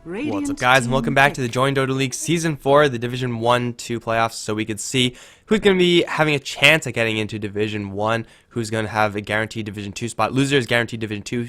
What's up, guys, and welcome back to the Join Dota League Season 4, the Division 1-2 playoffs, so we could see who's going to be having a chance at getting into Division 1, who's going to have a guaranteed Division 2 spot. Loser is guaranteed Division 2.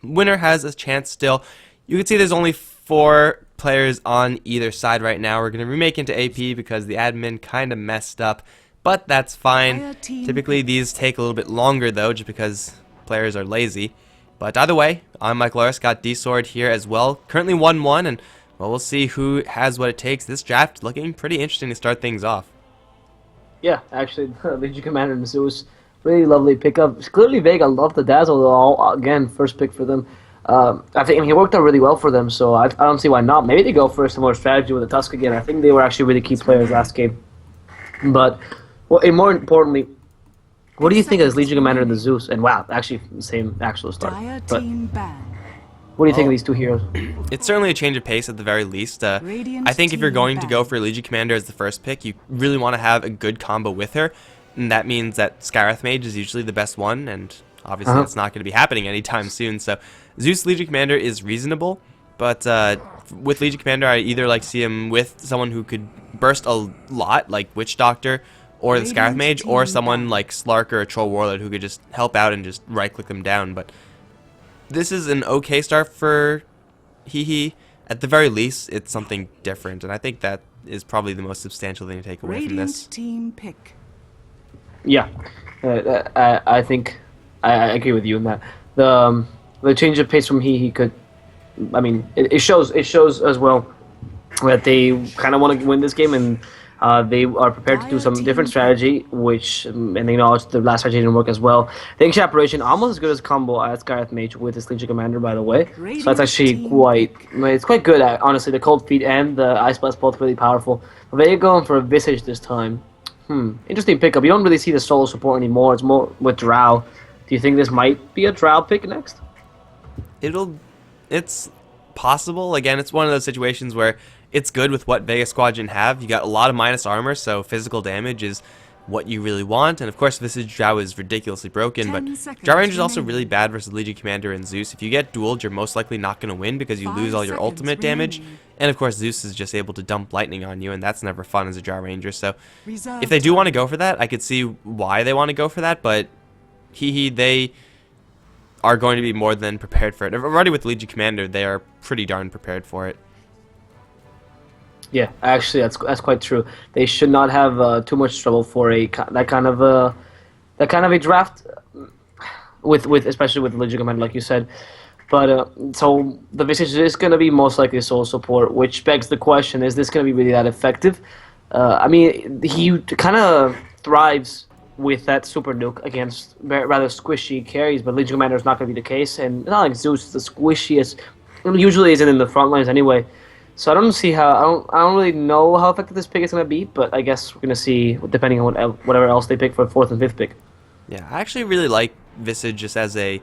Winner has a chance still. You can see there's only 4 players on either side right now. We're going to remake into AP because the admin kind of messed up, but that's fine. Typically, these take a little bit longer, though, just because players are lazy. But either way, I'm Mike Loris, got D-Sword here as well. Currently 1-1, and well, we'll see who has what it takes. This draft looking pretty interesting to start things off. Yeah, actually, Legion Commander and Zeus, really lovely pickup. Clearly Vega loved the Dazzle, though. Again, first pick for them. I think he worked out really well for them, so I don't see why not. Maybe they go for a similar strategy with the Tusk again. I think they were actually really key players last game. But, well, and more importantly, what do you think of this Legion Commander and the Zeus? And wow, actually, same actual start. But what do you think of these two heroes? It's certainly a change of pace at the very least. I think if you're going to go for Legion Commander as the first pick, you really want to have a good combo with her. And that means that Skywrath Mage is usually the best one, and obviously that's not going to be happening anytime soon. So Zeus Legion Commander is reasonable, but with Legion Commander, I either like see him with someone who could burst a lot, like Witch Doctor, or the Skywrath Mage, or someone like Slark or a Troll Warlord who could just help out and just right-click them down. But this is an okay start for Hehe. At the very least, it's something different, and I think that is probably the most substantial thing to take away from this. Team pick. Yeah, I think I agree with you in that. The change of pace from Hehe could, I mean, it shows as well that they kind of want to win this game, and they are prepared to do some different strategy, which, and they acknowledge the last strategy didn't work as well. The Ancient Apparition, almost as good as combo as Skywrath Mage with his Legion Commander, by the way. So that's actually quite good, honestly. The Cold Feet and the Ice Blast both really powerful. But they're going for a Visage this time. Interesting pickup. You don't really see the solo support anymore. It's more with Drow. Do you think this might be a Drow pick next? It's possible. Again, it's one of those situations where it's good with what Vega Squadron have. You got a lot of minus armor, so physical damage is what you really want. And of course, Visage Drow is ridiculously broken, but Drow Ranger is also really bad versus Legion Commander and Zeus. If you get dueled, you're most likely not going to win because you lose all your ultimate damage. And of course, Zeus is just able to dump lightning on you, and that's never fun as a Drow Ranger. So if they do want to go for that, I could see why they want to go for that, but they are going to be more than prepared for it. Already with Legion Commander, they are pretty darn prepared for it. Yeah, actually, that's quite true. They should not have too much trouble for that kind of a draft, with especially with Legion Commander, like you said. But so the Visage is going to be most likely solo support, which begs the question: is this going to be really that effective? I mean, he kind of thrives with that super nuke against rather squishy carries, but Legion Commander is not going to be the case, and not like Zeus is the squishiest. Usually isn't in the front lines anyway. So I don't see how I don't really know how effective this pick is going to be, but I guess we're going to see depending on whatever else they pick for 4th and 5th pick. Yeah, I actually really like Visage just as a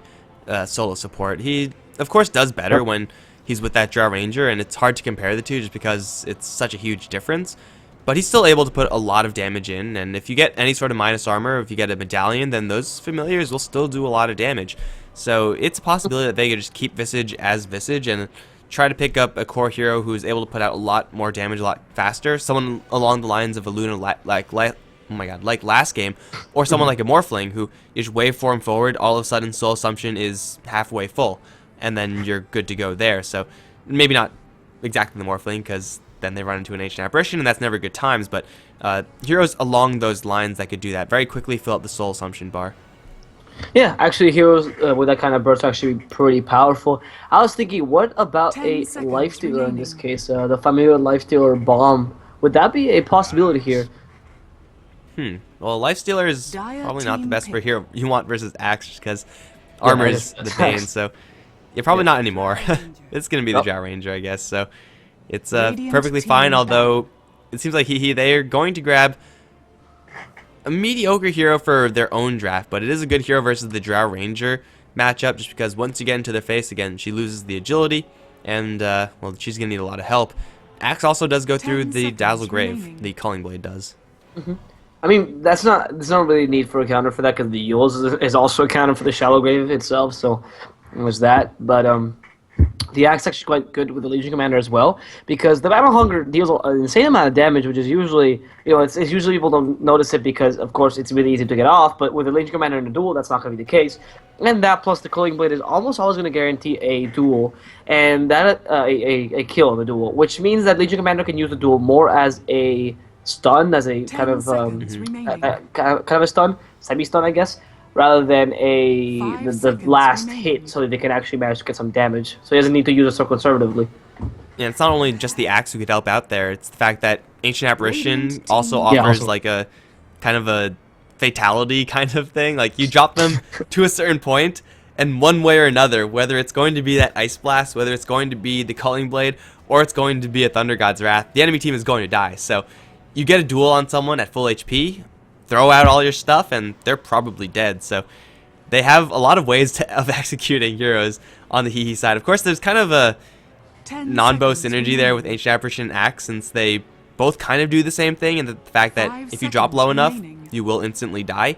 solo support. He of course does better when he's with that Drow Ranger, and it's hard to compare the two just because it's such a huge difference. But he's still able to put a lot of damage in, and if you get any sort of minus armor, if you get a medallion, then those familiars will still do a lot of damage. So it's a possibility that they could just keep Visage as Visage and try to pick up a core hero who's able to put out a lot more damage a lot faster. Someone along the lines of a Luna like last game, or someone like a Morphling who is waveform forward, all of a sudden Soul Assumption is halfway full, and then you're good to go there. So maybe not exactly the Morphling, because then they run into an Ancient Apparition, and that's never good times, but heroes along those lines that could do that very quickly, fill up the Soul Assumption bar. Yeah, actually, heroes with that kind of burst are actually pretty powerful. I was thinking, what about a Lifestealer in this case? The familiar Lifestealer Bomb. Would that be a possibility here? Well, Lifestealer is probably not the best for hero you want versus Axe, because armor is the bane, so yeah, probably not anymore. It's going to be the Drow Ranger, I guess, so it's perfectly fine, although it seems like they are going to grab a mediocre hero for their own draft, but it is a good hero versus the Drow Ranger matchup, just because once you get into their face, again, she loses the agility, and, well, she's going to need a lot of help. Axe also does go through the Dazzle Grave, the Culling Blade does. I mean, there's not really need for a counter for that, because the Yules is also a counter for the Shallow Grave itself, so was that. But the axe actually quite good with the Legion Commander as well, because the Battle Hunger deals an insane amount of damage, which is usually, it's usually people don't notice it because, of course, it's really easy to get off, but with the Legion Commander in a duel, that's not going to be the case. And that plus the Culling Blade is almost always going to guarantee a duel, and that a kill in the duel, which means that Legion Commander can use the duel more as a stun, as a kind of kind of a stun, semi-stun, I guess, rather than the last hit, so that they can actually manage to get some damage. So he doesn't need to use it so conservatively. Yeah, it's not only just the axe who could help out there. It's the fact that Ancient Apparition also offers like a kind of a fatality kind of thing. Like you drop them to a certain point, and one way or another, whether it's going to be that Ice Blast, whether it's going to be the Culling Blade, or it's going to be a Thunder God's Wrath, the enemy team is going to die. So you get a duel on someone at full HP, throw out all your stuff, and they're probably dead. So they have a lot of ways of executing heroes on the Hehe side. Of course, there's kind of a non-bow synergy there with Ancient Apparition and Axe, since they both kind of do the same thing, and the fact that if you drop low enough, you will instantly die.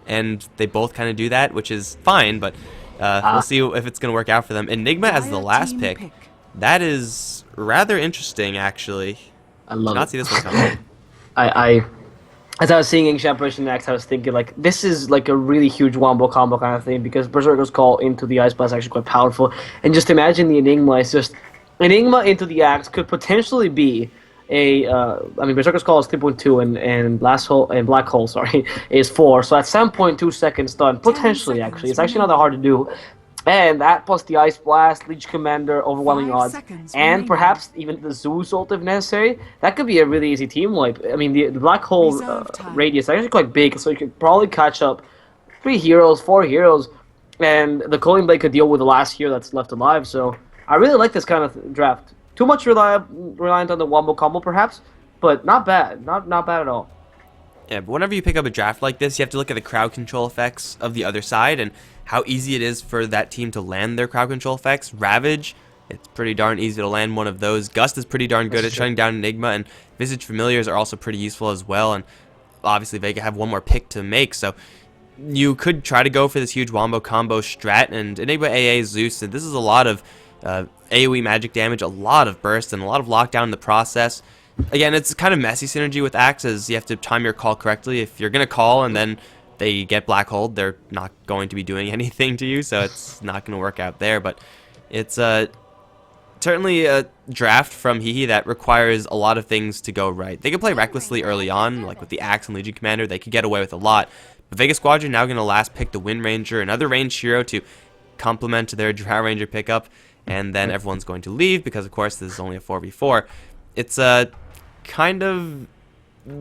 And they both kind of do that, which is fine, but we'll see if it's going to work out for them. Enigma as the last pick. That is rather interesting, actually. I love Did not it. see this one coming. As I was seeing Ancient Apparition X, I was thinking, like, this is like a really huge wombo combo kind of thing, because Berserker's Call into the Ice Blast is actually quite powerful. And just imagine the Enigma is just... Enigma into the Axe could potentially be a... I mean, Berserker's Call is 3.2 and Black Hole, sorry, is 4. So at 7.2 seconds stun, potentially, actually. It's actually not that hard to do. And that plus the Ice Blast, Legion Commander, overwhelming odds, and perhaps even the Zeus ult if necessary, that could be a really easy team wipe. I mean, the Black Hole radius is actually quite big, so you could probably catch up 3 heroes, 4 heroes, and the Culling Blade could deal with the last hero that's left alive. So I really like this kind of draft. Too much reliant on the wombo combo, perhaps, but not bad. Not bad at all. Yeah, but whenever you pick up a draft like this, you have to look at the crowd control effects of the other side and how easy it is for that team to land their crowd control effects. Ravage, it's pretty darn easy to land one of those. Gust is pretty darn good at shutting down Enigma, and Visage Familiars are also pretty useful as well. And obviously Vega have one more pick to make, so you could try to go for this huge wombo combo strat, and Enigma AA Zeus, and this is a lot of AoE magic damage, a lot of burst, and a lot of lockdown in the process. Again, it's kind of messy synergy with Axe, as you have to time your call correctly. If you're going to call and then they get black holed, they're not going to be doing anything to you, so it's not going to work out there. But it's certainly a draft from Hehe that requires a lot of things to go right. They can play recklessly early on, like with the Axe and Legion Commander. They could get away with a lot. But Vega Squadron now going to last pick the Wind Ranger, another ranged hero to complement their Drow Ranger pickup, and then everyone's going to leave because, of course, this is only a 4v4. It's kind of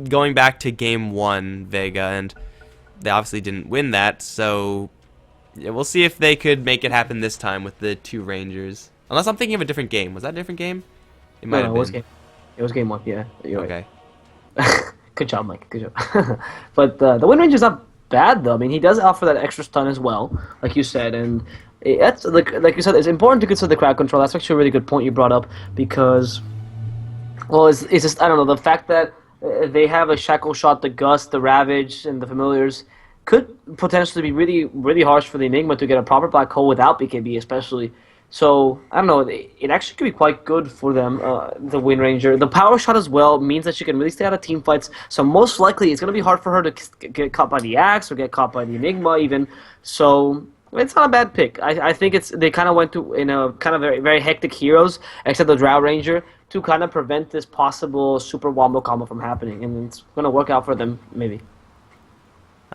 going back to game 1, Vega, and they obviously didn't win that, so yeah, we'll see if they could make it happen this time with the 2 Rangers. Unless I'm thinking of a different game. Was that a different game? It might have been. It was game 1, yeah. You're okay. Right. Good job, Mike. Good job. But the Wind Ranger's not bad, though. I mean, he does offer that extra stun as well, like you said, and that's like you said, it's important to consider the crowd control. That's actually a really good point you brought up, because, well, it's just, I don't know, the fact that they have a Shackle Shot, the Gust, the Ravage, and the Familiars could potentially be really, really harsh for the Enigma to get a proper Black Hole without BKB, especially. So, I don't know, it actually could be quite good for them, the Wind Ranger. The Power Shot as well means that she can really stay out of team fights, so most likely it's going to be hard for her to get caught by the Axe or get caught by the Enigma even. So it's not a bad pick. I think they kind of went to in a kind of very, very hectic heroes, except the Drow Ranger, to kind of prevent this possible super wombo combo from happening, and it's going to work out for them, maybe.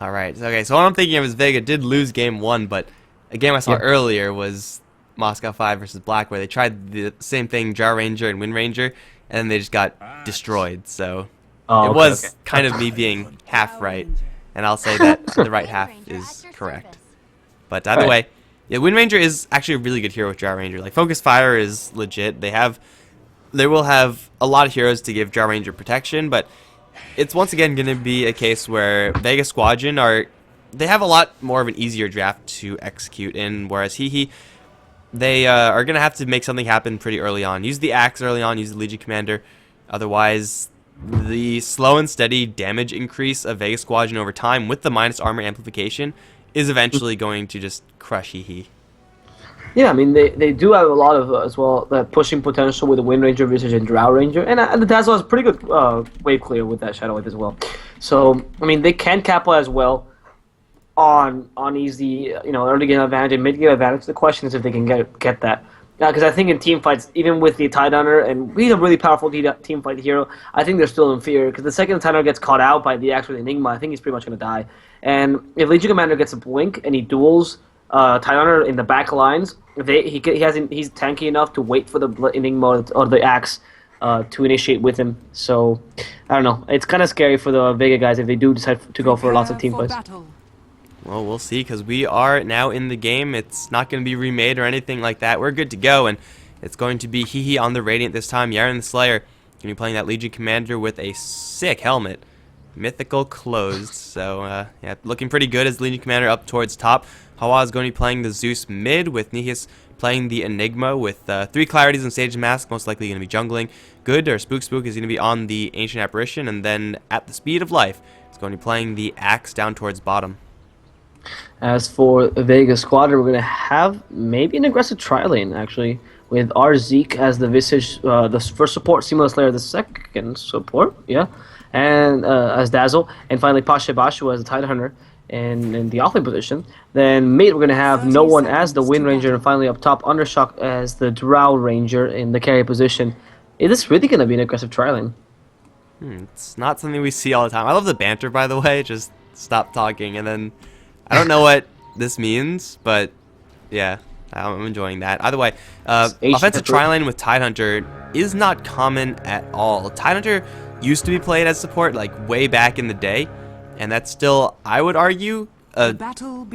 Alright, okay, so what I'm thinking of is Vega did lose game 1, but a game I saw earlier was Moscow 5 versus Black, where they tried the same thing, Drow Ranger and Wind Ranger, and then they just got destroyed, so it was kind of me being half right, and I'll say that the right half is correct. But either way, yeah, Wind Ranger is actually a really good hero with Drow Ranger. Like, Focus Fire is legit. They will have a lot of heroes to give Drow Ranger protection, but it's once again going to be a case where Vega Squadron they have a lot more of an easier draft to execute in, whereas Hehe, they are going to have to make something happen pretty early on. Use the Axe early on, use the Legion Commander. Otherwise, the slow and steady damage increase of Vega Squadron over time with the minus armor amplification is eventually going to just crush Hehe. Yeah, I mean they do have a lot of as well that pushing potential with the Wind Ranger Visage and Drow Ranger, and the Dazzle has pretty good wave clear with that Shadow Wave as well. So I mean they can capitalize well on easy early game advantage and mid game advantage. The question is if they can get that. Because I think in team fights, even with the Tidehunter, and he's a really powerful team fight hero, I think they're still inferior. Because the second Tidehunter gets caught out by the actual Enigma, I think he's pretty much going to die. And if Legion Commander gets a blink and he duels Tidehunter in the back lines, he's tanky enough to wait for the Enigma or the Axe to initiate with him. So I don't know. It's kind of scary for the Vega guys if they do decide to go for lots of team fights. Well, we'll see, because we are now in the game. It's not going to be remade or anything like that. We're good to go, and it's going to be Hehe on the Radiant this time. Yaren the Slayer going to be playing that Legion Commander with a sick helmet. Mythical closed, so yeah, looking pretty good as Legion Commander up towards top. Hawa is going to be playing the Zeus mid, with Nihis playing the Enigma with 3 Clarities and Sage Mask, most likely going to be jungling. Good, or Spook is going to be on the Ancient Apparition, and then at the speed of life, it's going to be playing the Axe down towards bottom. As for Vega Squadron, we're going to have maybe an aggressive tri-lane, actually, with our Zeke as the Visage, the first support, Seamless Slayer the second support, yeah, and as Dazzle, and finally Pasha Bashu as the Tidehunter in the offlane position. Then mid, we're going to have No One as the Wind Ranger, and finally up top, Undershock as the Drow Ranger in the carry position. Is this really going to be an aggressive tri-lane? It's not something we see all the time. I love the banter, by the way, just stop talking, and then I don't know what this means, but yeah, I'm enjoying that. Either way, offensive tri-lane with Tidehunter is not common at all. Tidehunter used to be played as support like way back in the day, and that's still, I would argue, a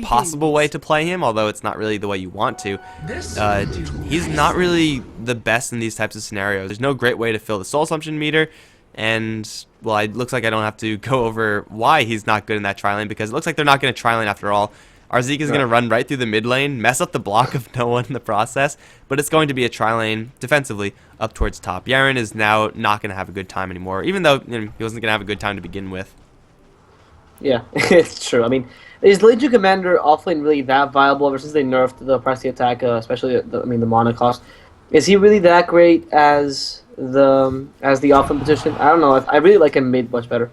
possible way to play him, although it's not really the way you want to. He's not really the best in these types of scenarios. There's no great way to fill the soul assumption meter, and well, it looks like I don't have to go over why he's not good in that tri-lane, because it looks like they're not going to tri-lane after all. Our Zeke is going to run right through the mid lane, mess up the block of No One in the process, but it's going to be a tri-lane defensively up towards top. Yaren is now not going to have a good time anymore, even though he wasn't going to have a good time to begin with. Yeah, it's true. I mean, is Legion Commander offlane really that viable ever since they nerfed the price attack, especially the mana cost? Is he really that great as the offlane position? I don't know. I really like him mid much better.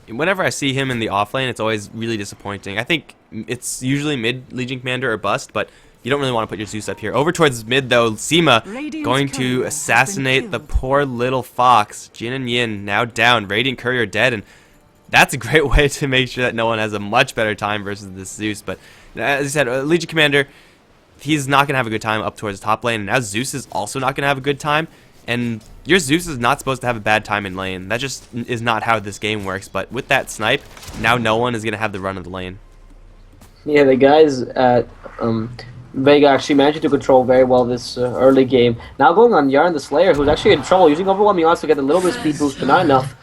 Whenever I see him in the offlane, it's always really disappointing. I think it's usually mid Legion Commander or bust, but you don't really want to put your Zeus up here. Over towards mid, though, Seema going to assassinate the poor little fox. Jin and Yin now down. Radiant Courier dead, and that's a great way to make sure that No One has a much better time versus this Zeus. But as I said, Legion Commander, he's not going to have a good time up towards the top lane, and now Zeus is also not going to have a good time. And your Zeus is not supposed to have a bad time in lane. That just is not how this game works. But with that snipe, now No One is going to have the run of the lane. Yeah, the guys at Vega actually managed to control very well this early game. Now going on Yaren the Slayer, who's actually in trouble, using Overwhelming Odds to get a little bit of speed boost, but not enough.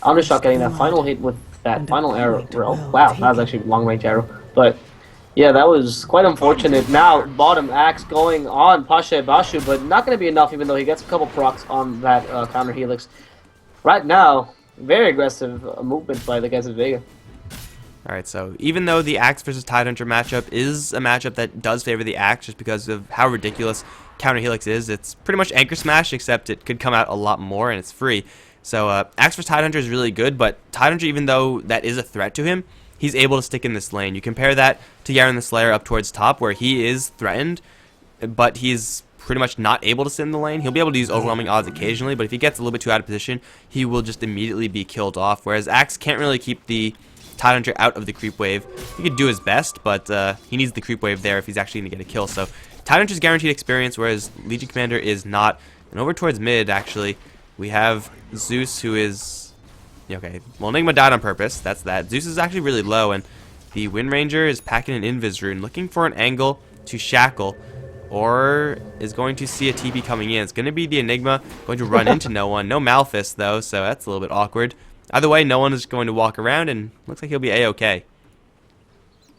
Undershot getting that final hit with that final arrow. Wow, that was actually a long-range arrow. But yeah, that was quite unfortunate. Now, bottom axe going on Pasha Bashu, but not going to be enough, even though he gets a couple procs on that counter helix. Right now, very aggressive movement by the guys at Vega. Alright, so even though the Axe versus Tidehunter matchup is a matchup that does favor the Axe just because of how ridiculous counter helix is, it's pretty much Anchor Smash, except it could come out a lot more and it's free. So Axe versus Tidehunter is really good, but Tidehunter, even though that is a threat to him, he's able to stick in this lane. You compare that to Yaren the Slayer up towards top, where he is threatened, but he's pretty much not able to sit in the lane. He'll be able to use Overwhelming Odds occasionally, but if he gets a little bit too out of position, he will just immediately be killed off, whereas Axe can't really keep the Tidehunter out of the creep wave. He could do his best, but he needs the creep wave there if he's actually going to get a kill. So Tidehunter's guaranteed experience, whereas Legion Commander is not. And over towards mid, actually, we have Zeus, who is... Okay, well, Enigma died on purpose. That's that. Zeus is actually really low, and the Wind Ranger is packing an Invis rune, looking for an angle to shackle, or is going to see a TP coming in. It's going to be the Enigma, going to run into No One. No Malphus, though, so that's a little bit awkward. Either way, No One is going to walk around, and looks like he'll be A-okay.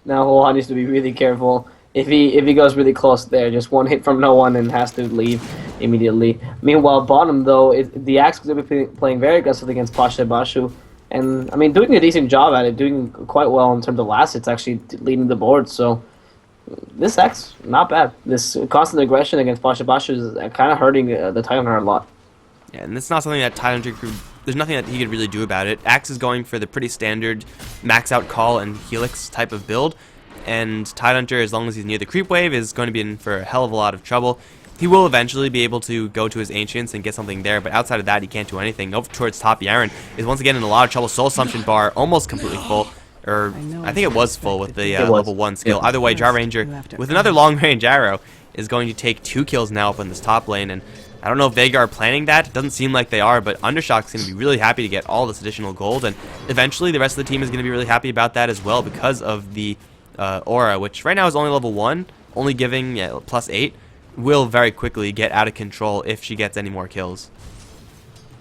Now Hoa needs to be really careful. If he goes really close there, just one hit from No One and has to leave immediately. Meanwhile, bottom, though, the Axe is going to be playing very aggressively against Pasha Bashu. And, I mean, doing a decent job at it, doing quite well in terms of last hits, actually leading the board. So, this X, not bad. This constant aggression against Basha is kind of hurting the Titanhunter a lot. Yeah, and it's not something that Tidehunter could... There's nothing that he could really do about it. Axe is going for the pretty standard max out call and helix type of build, and Tidehunter, as long as he's near the creep wave, is going to be in for a hell of a lot of trouble. He will eventually be able to go to his Ancients and get something there, but outside of that, he can't do anything. Over towards top, Yaren is once again in a lot of trouble. Soul Assumption bar almost completely full, or I think it was full with the level 1 skill. Yeah. Either way, Drow Ranger, with another long-range arrow, is going to take 2 kills now up in this top lane, and I don't know if Vega are planning that. It doesn't seem like they are, but Undershock's going to be really happy to get all this additional gold, and eventually the rest of the team is going to be really happy about that as well because of the aura, which right now is only level 1, only giving +8, will very quickly get out of control if she gets any more kills.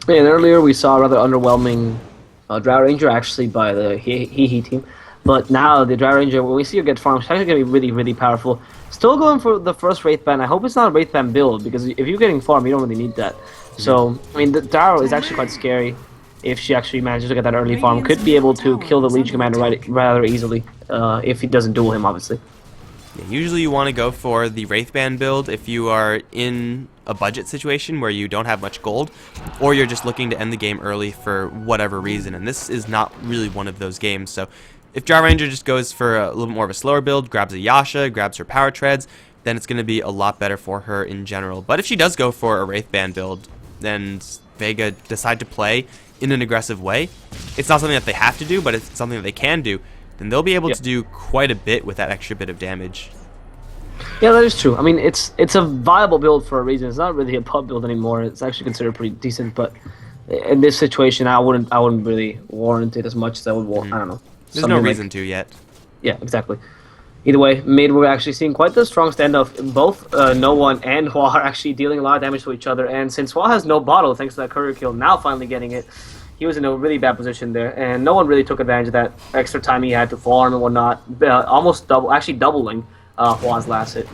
Yeah, and earlier we saw a rather underwhelming Drow Ranger actually by the Hehe team, but now the Drow Ranger, when we see her get farmed, she's actually going to be really, really powerful. Still going for the first Wraith Band. I hope it's not a Wraith Band build, because if you're getting farmed, you don't really need that. So, I mean, the Drow is actually quite scary if she actually manages to get that early farm. Could be able to kill the Legion Commander rather easily, if he doesn't duel him, obviously. Yeah, usually you want to go for the Wraith Band build if you are in a budget situation where you don't have much gold, or you're just looking to end the game early for whatever reason, and this is not really one of those games. So if Drow Ranger just goes for a little bit more of a slower build, grabs a Yasha, grabs her power treads, then it's going to be a lot better for her in general. But if she does go for a Wraith Band build, and Vega decide to play in an aggressive way, it's not something that they have to do, but it's something that they can do, then they'll be able to do quite a bit with that extra bit of damage. Yeah, that is true. I mean, it's a viable build for a reason. It's not really a pub build anymore. It's actually considered pretty decent, but in this situation, I wouldn't really warrant it as much as I would want. I don't know. There's no reason to yet. Yeah, exactly. Either way, mid, we're actually seeing quite the strong standoff. Both No One and Hua are actually dealing a lot of damage to each other, and since Hua has no bottle, thanks to that courier kill, now finally getting it, he was in a really bad position there, and No One really took advantage of that extra time he had to farm and whatnot, almost doubling Hua's last hit.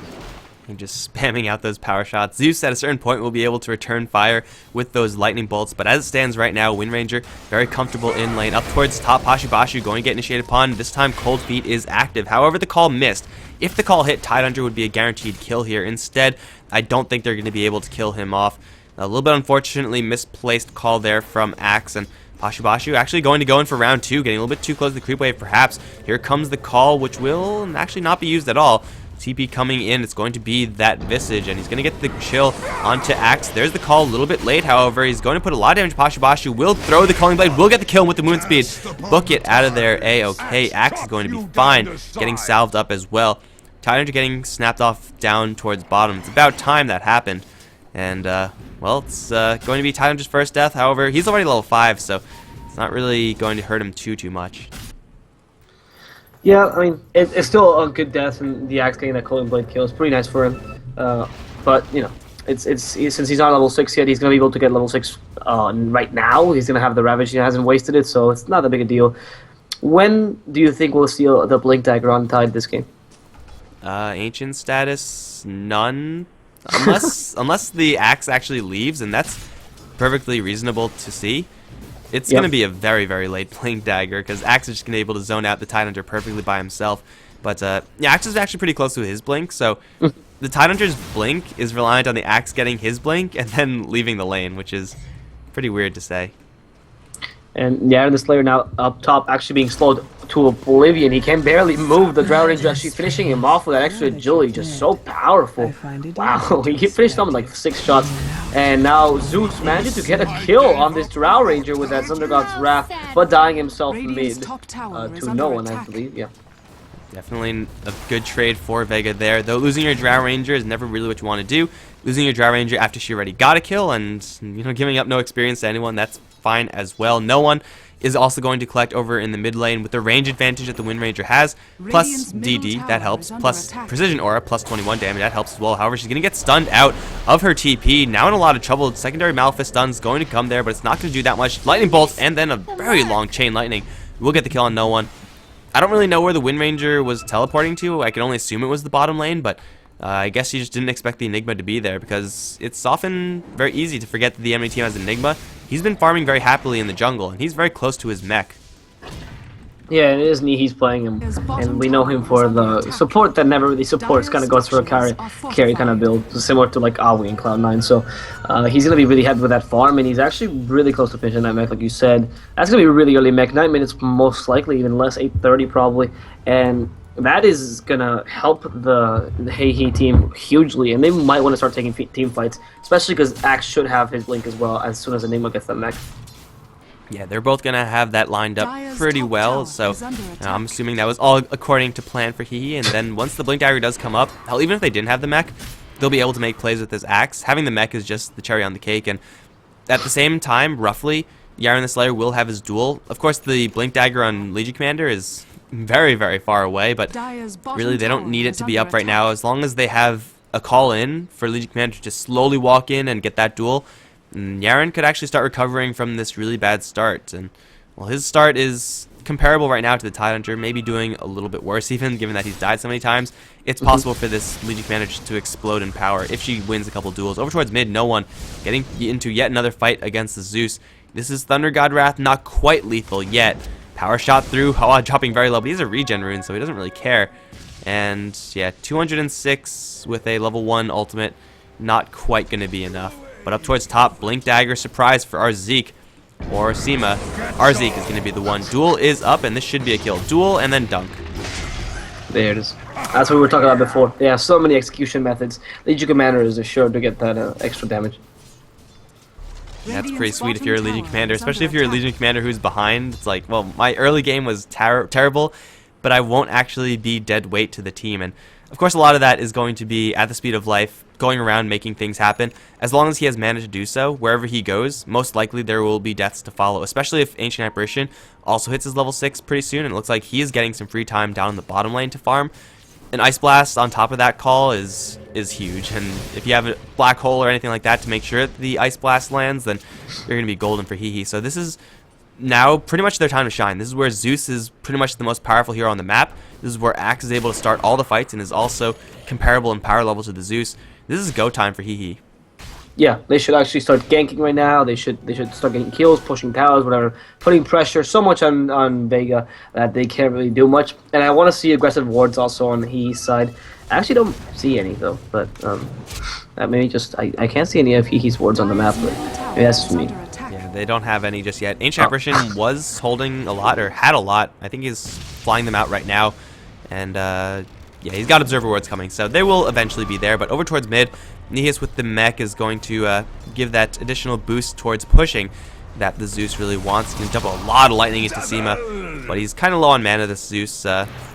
And just spamming out those power shots. Zeus at a certain point will be able to return fire with those lightning bolts, but as it stands right now, Wind Ranger very comfortable in lane. Up towards top, Bashu going to get initiated upon. This time Cold Feet is active. However, the call missed. If the call hit, Tidehunter would be a guaranteed kill here. Instead, I don't think they're going to be able to kill him off. A little bit unfortunately misplaced call there from Axe, and Bashu actually going to go in for round 2, getting a little bit too close to the creep wave perhaps. Here comes the call, which will actually not be used at all. TP coming in, it's going to be that Visage, and he's going to get the chill onto Axe. There's the call a little bit late, however, he's going to put a lot of damage. Bashu will throw the Calling Blade, will get the kill with the Moon Speed. Book it out of there, A-okay. Axe is going to be fine, getting salved up as well. Tidehunter getting snapped off down towards bottom. It's about time that happened. And, well, it's going to be Tidehunter's first death. However, he's already level 5, so it's not really going to hurt him too much. Yeah, I mean, it's still a good death, and the Axe getting that Calling Blade kill is pretty nice for him. But, you know, since he's not level 6 yet, he's going to be able to get level 6 right now. He's going to have the Ravage, he hasn't wasted it, so it's not that big a deal. When do you think we'll see the Blink Dagger on Tide this game? Ancient status, none. Unless the Axe actually leaves, and that's perfectly reasonable to see. It's going to be a very, very late Blink Dagger, because Axe is just going to be able to zone out the Tidehunter perfectly by himself. But, yeah, Axe is actually pretty close to his Blink, so the Tidehunter's Blink is reliant on the Axe getting his Blink and then leaving the lane, which is pretty weird to say. And yeah, the Slayer now up top actually being slowed to oblivion. He can barely move. The Drow Ranger actually finishing him off with that extra agility. Just so powerful. Wow, he finished him with like 6 shots. And now Zeus manages to get a kill on this Drow Ranger with that Thunder God's Wrath, but dying himself mid to No One, I believe. Yeah. Definitely a good trade for Vega there. Though losing your Drow Ranger is never really what you want to do. Losing your Drow Ranger after she already got a kill and, you know, giving up no experience to anyone, that's fine as well. No One is also going to collect over in the mid lane with the range advantage that the Wind Ranger has, plus DD, that helps, plus Precision Aura, plus 21 damage, that helps as well. However, she's going to get stunned out of her TP, now in a lot of trouble. Secondary Malefice stun's going to come there, but it's not going to do that much. Lightning Bolts, and then a very long Chain Lightning will get the kill on No One. I don't really know where the Wind Ranger was teleporting to. I can only assume it was the bottom lane, but I guess he just didn't expect the Enigma to be there, because it's often very easy to forget that the enemy team has Enigma. He's been farming very happily in the jungle, and he's very close to his mech. Yeah, it is He's playing him, and we know him for the support that never really supports, kind of goes for a carry kind of build, similar to like Awi and Cloud9. So he's gonna be really happy with that farm, and he's actually really close to finishing that mech, like you said. That's gonna be a really early mech, 9 minutes most likely, even less, 8:30 probably, and that is gonna help the Hehe team hugely, and they might want to start taking team fights, especially because Axe should have his Blink as well as soon as Enigma gets that mech. Yeah, they're both going to have that lined up pretty well, so I'm assuming that was all according to plan for Hehe, and then once the Blink Dagger does come up, hell, even if they didn't have the mech, they'll be able to make plays with this Axe. Having the mech is just the cherry on the cake, and at the same time, roughly, Yaren the Slayer will have his duel. Of course, the Blink Dagger on Legion Commander is very, very far away, but really they don't need it to be up right now. As long as they have a call in for Legion Commander to just slowly walk in and get that duel, Yaren could actually start recovering from this really bad start. And well, his start is comparable right now to the Tidehunter, maybe doing a little bit worse even, given that he's died so many times. It's possible for this Legion Commander just to explode in power if she wins a couple duels. Over towards mid, no one getting into yet another fight against the Zeus. This is Thunder God Wrath, not quite lethal yet. Power shot through, dropping very low, but he's a regen rune, so he doesn't really care. And yeah, 206 with a level 1 ultimate, not quite going to be enough. But up towards top, Blink Dagger surprise for our Zeke or Seema. Our Zeke is going to be the one. Duel is up, and this should be a kill. Duel and then dunk. There it is. That's what we were talking about before. Yeah, so many execution methods. Legion Commander is assured to get that extra damage. That's pretty sweet if you're a Legion Commander, especially if you're a Legion Commander who's behind. It's like, well, my early game was terrible, but I won't actually be dead weight to the team. And of course, a lot of that is going to be at the speed of life, going around making things happen. As long as he has managed to do so, wherever he goes, most likely there will be deaths to follow, especially if Ancient Apparition also hits his level 6 pretty soon, and it looks like he is getting some free time down in the bottom lane to farm. An Ice Blast on top of that call is huge, and if you have a Black Hole or anything like that to make sure that the Ice Blast lands, then you're going to be golden for Hehe. So this is now pretty much their time to shine. This is where Zeus is pretty much the most powerful hero on the map. This is where Axe is able to start all the fights and is also comparable in power level to the Zeus. This is go time for Hehe. Yeah, they should actually start ganking right now. They should start getting kills, pushing towers, whatever, putting pressure so much on Vega that they can't really do much. And I want to see aggressive wards also on Hehe's side. I actually don't see any though, but maybe just I can't see any of Hehe's wards on the map. But maybe that's just me. Yeah, they don't have any just yet. Ancient Apparition was holding a lot, or had a lot. I think he's flying them out right now, and yeah, he's got Observer wards coming, so they will eventually be there. But over towards mid, Nihis with the mech is going to give that additional boost towards pushing that the Zeus really wants. He can dump a lot of lightning into Seema, but he's kind of low on mana, this Zeus.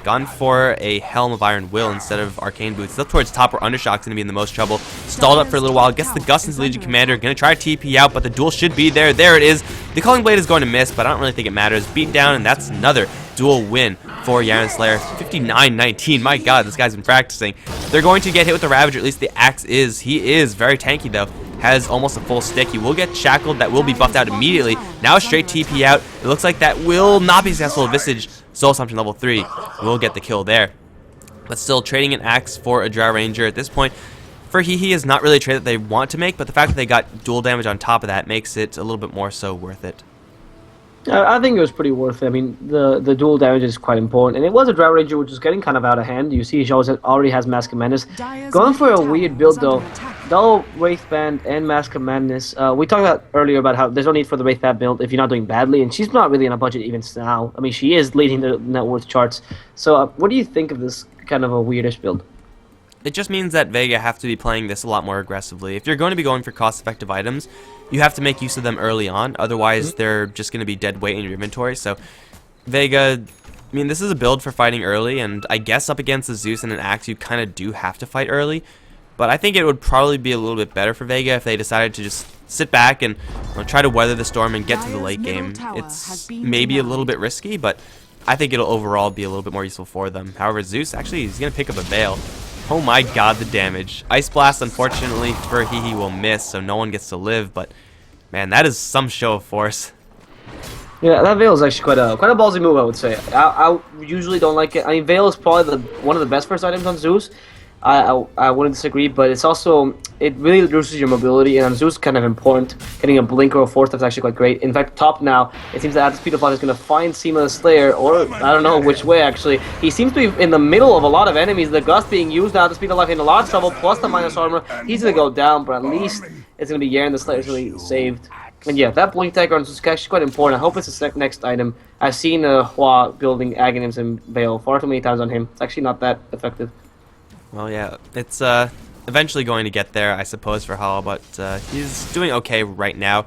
Gone for a Helm of Iron Will instead of Arcane Boots. Up towards top where Undershock's going to be in the most trouble. Stalled up for a little while, gets the Gust into Legion Commander, going to try to TP out, but the duel should be there. There it is. The Culling Blade is going to miss, but I don't really think it matters. Beat down, and that's another duel win for Yaren Slayer. 59-19. My god, this guy's been practicing. They're going to get hit with the Ravager, at least the Axe is. He is very tanky though. Has almost a full stick. He will get shackled. That will be buffed out immediately. Now straight TP out. It looks like that will not be successful. Visage Soul Assumption level 3 will get the kill there. But still trading an Axe for a Drow Ranger at this point for Hehe is not really a trade that they want to make, but the fact that they got dual damage on top of that makes it a little bit more so worth it. I think it was pretty worth it. I mean, the dual damage is quite important, and it was a Drow Ranger which was getting kind of out of hand. You see, he already has Mask of Madness. Going for a weird build though, double Wraithband and Mask of Madness. We talked about earlier about how there's no need for the Wraithband build if you're not doing badly, and she's not really on a budget even now. I mean, she is leading the net worth charts. So, what do you think of this kind of a weirdish build? It just means that Vega have to be playing this a lot more aggressively. If you're going to be going for cost-effective items, you have to make use of them early on. Otherwise, they're just going to be dead weight in your inventory. So, Vega, I mean, this is a build for fighting early, and I guess up against the Zeus and an Axe, you kind of do have to fight early. But I think it would probably be a little bit better for Vega if they decided to just sit back and try to weather the storm and get to the late game. It's maybe a little bit risky, but I think it'll overall be a little bit more useful for them. However, Zeus, actually, he's going to pick up a Veil. Oh my god, the damage. Ice Blast, unfortunately, for Hehe will miss, so no one gets to live, but man, that is some show of force. Yeah, that Veil is actually quite a ballsy move, I would say. I usually don't like it. I mean, Veil is probably one of the best first items on Zeus. I wouldn't disagree, but it's also it really reduces your mobility, and on Zeus, kind of important. Getting a blink or a force is actually quite great. In fact, top now, it seems that at the speed of light is going to find Seema the Slayer, or I don't know which way actually. He seems to be in the middle of a lot of enemies. The Gust being used now at the speed of light in a lot of trouble, plus the minus armor. He's going to go down, but at least it's going to be Yaren the Slayer really saved. And yeah, that blink dagger on Zeus is actually quite important. I hope it's the next item. I've seen Hua building Aghanims and Veil far too many times on him. It's actually not that effective. Well, yeah, it's eventually going to get there, I suppose, for Hala, but he's doing okay right now.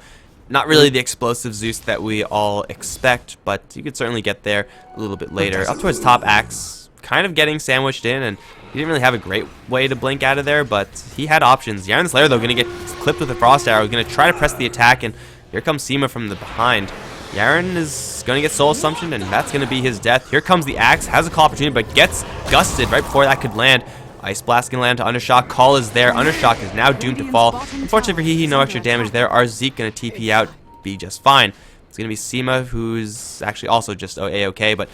Not really the explosive Zeus that we all expect, but you could certainly get there a little bit later. Up towards top, Axe kind of getting sandwiched in, and he didn't really have a great way to blink out of there, but he had options. Yaren the Slayer, though, going to get clipped with a Frost Arrow. Going to try to press the attack, and here comes Seema from the behind. Yaren is going to get Soul Assumption, and that's going to be his death. Here comes the Axe, has a call opportunity, but gets gusted right before that could land. Ice Blast can land to Undershock. Call is there. Undershock is now doomed to fall. Unfortunately for Hehe, no extra damage there. Our Zeke going to TP out, be just fine. It's going to be Seema, who's actually also just A-okay, but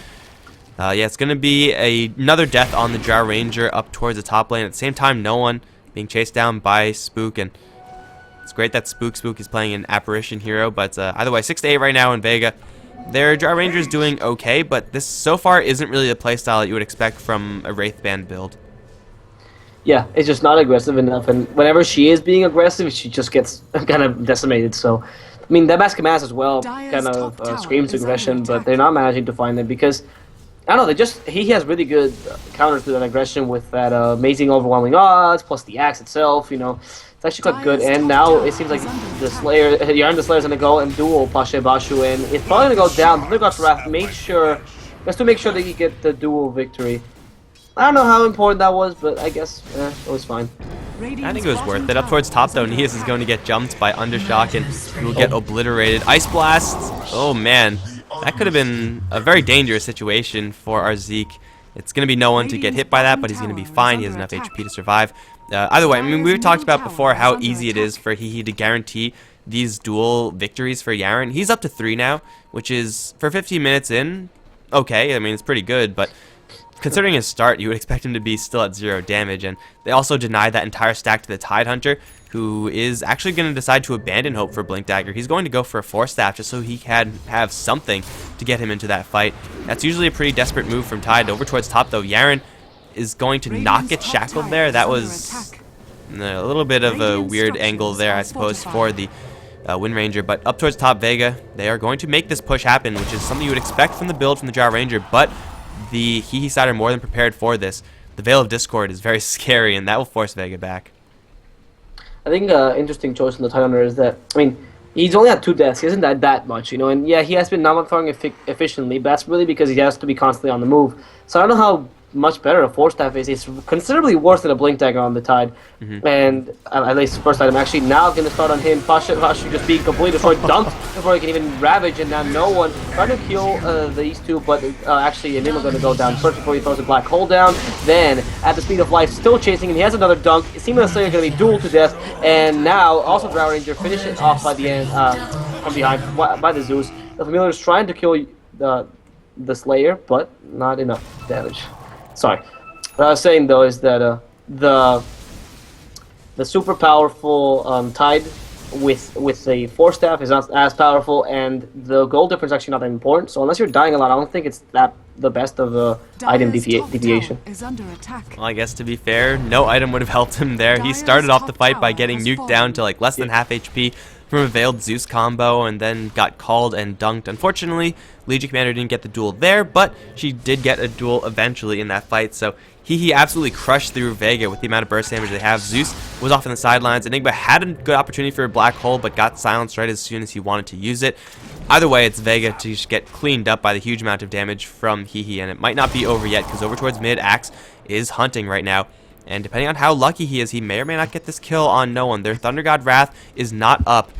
yeah, it's going to be another death on the Drow Ranger up towards the top lane. At the same time, no one being chased down by Spook, and it's great that Spook is playing an Apparition hero, but either way, 6-8 right now in Vega. Their Drow Ranger is doing okay, but this so far isn't really the playstyle that you would expect from a Wraithband build. Yeah, it's just not aggressive enough, and whenever she is being aggressive, she just gets kind of decimated. So, I mean, that Mask of Mass as well kind of screams aggression, but they're not managing to find it because, I don't know, he has really good counters to that aggression with that amazing overwhelming odds, plus the axe itself, you know. It's actually quite good, and now it seems like the Slayer, Yaren the Slayer's going to go and duel Pashe Bashu, and it's probably going to go down. Thundergod's Wrath, just to make sure that you get the duel victory. I don't know how important that was, but I guess it was fine. I think it was worth it. Up towards top, though, Neas is going to get jumped by Undershock, and he will get obliterated. Ice Blast, oh man, that could have been a very dangerous situation for our Zeke. It's going to be no one to get hit by that, but he's going to be fine. He has enough HP to survive. Either way, I mean, we've talked about before how easy it is for Hehe to guarantee these duel victories for Yaren. He's up to 3 now, which is, for 15 minutes in, okay. I mean, it's pretty good, but considering his start, you would expect him to be still at 0 damage, and they also denied that entire stack to the Tidehunter, who is actually going to decide to abandon hope for Blink Dagger. He's going to go for a Force Staff just so he can have something to get him into that fight. That's usually a pretty desperate move from Tide. Over towards top, though, Yaren is going to not get shackled there. That was a little bit of a weird angle there, I suppose, for the Wind Ranger, but up towards top Vega, they are going to make this push happen, which is something you would expect from the build from the Drow Ranger, but the Hehe side are more than prepared for this. The Veil of Discord is very scary, and that will force Vega back. I think interesting choice on the Tidehunter is that, I mean, he's only had 2 deaths. He hasn't died that much, you know, and yeah, he has been not throwing efficiently, but that's really because he has to be constantly on the move. So I don't know how much better a Force Staff is. It's considerably worse than a Blink Dagger on the Tide. And at least first item, actually now going to start on him. Pasha just being completely destroyed, dunked before he can even ravage, and now no one trying to kill these two, but actually Enigma going to go down first before he throws a black hole down. Then at the speed of light, still chasing, and he has another dunk. Seema the Slayer going to be dueled to death, and now also Drow Ranger finish it off by the end from behind by the Zeus. The Familiar is trying to kill the Slayer, but not enough damage. Sorry. What I was saying though is that the super powerful Tide with the Force Staff is not as powerful, and the gold difference is actually not that important. So unless you're dying a lot, I don't think it's the best of the item deviation. Well, I guess to be fair, no item would have helped him there. He started off the fight by getting nuked down to like less than half HP from a Veiled Zeus combo, and then got called and dunked. Unfortunately, Legion Commander didn't get the duel there, but she did get a duel eventually in that fight, so Hehe absolutely crushed through Vega with the amount of burst damage they have. Zeus was off in the sidelines. Enigma had a good opportunity for a black hole, but got silenced right as soon as he wanted to use it. Either way, it's Vega to just get cleaned up by the huge amount of damage from Hehe, and it might not be over yet, because over towards mid, Axe is hunting right now. And depending on how lucky he is, he may or may not get this kill on no one. Their Thunder God Wrath is not up,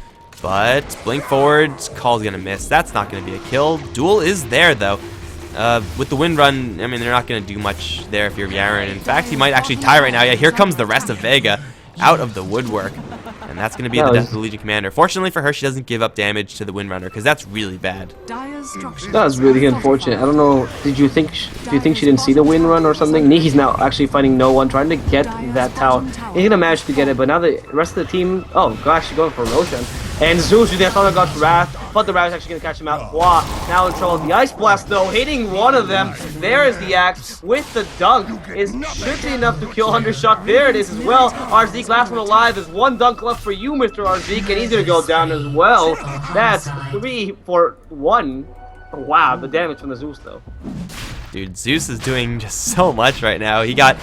but blink forward, Call's gonna miss. That's not gonna be a kill. Duel is there though. With the Wind Run, I mean, they're not gonna do much there if you're Yaren. In fact, he might actually die right now. Yeah, here comes the rest of Vega. out of the woodwork. And that's going to be the death of the Legion Commander. Fortunately for her, she doesn't give up damage to the Windrunner, because that's really bad. That was really unfortunate. I don't know, do you think she didn't see the Windrun or something? Nihi's now actually fighting no one, trying to get that tower. He's going to manage to get it, but now the rest of the team, oh, gosh, going for Roshan. And Zeus, they thought I got Wrath, but the Wrath is actually going to catch him out. Wow, now in trouble. The Ice Blast, though, hitting one of them. There is the axe with the dunk. Should be enough to kill Undershock. There it is as well. Arzik, last one alive. There's one dunk left for you, Mr. Arzik, and he's going to go down as well. That's 3 for 1. Wow, the damage from the Zeus, though. Dude, Zeus is doing just so much right now. He got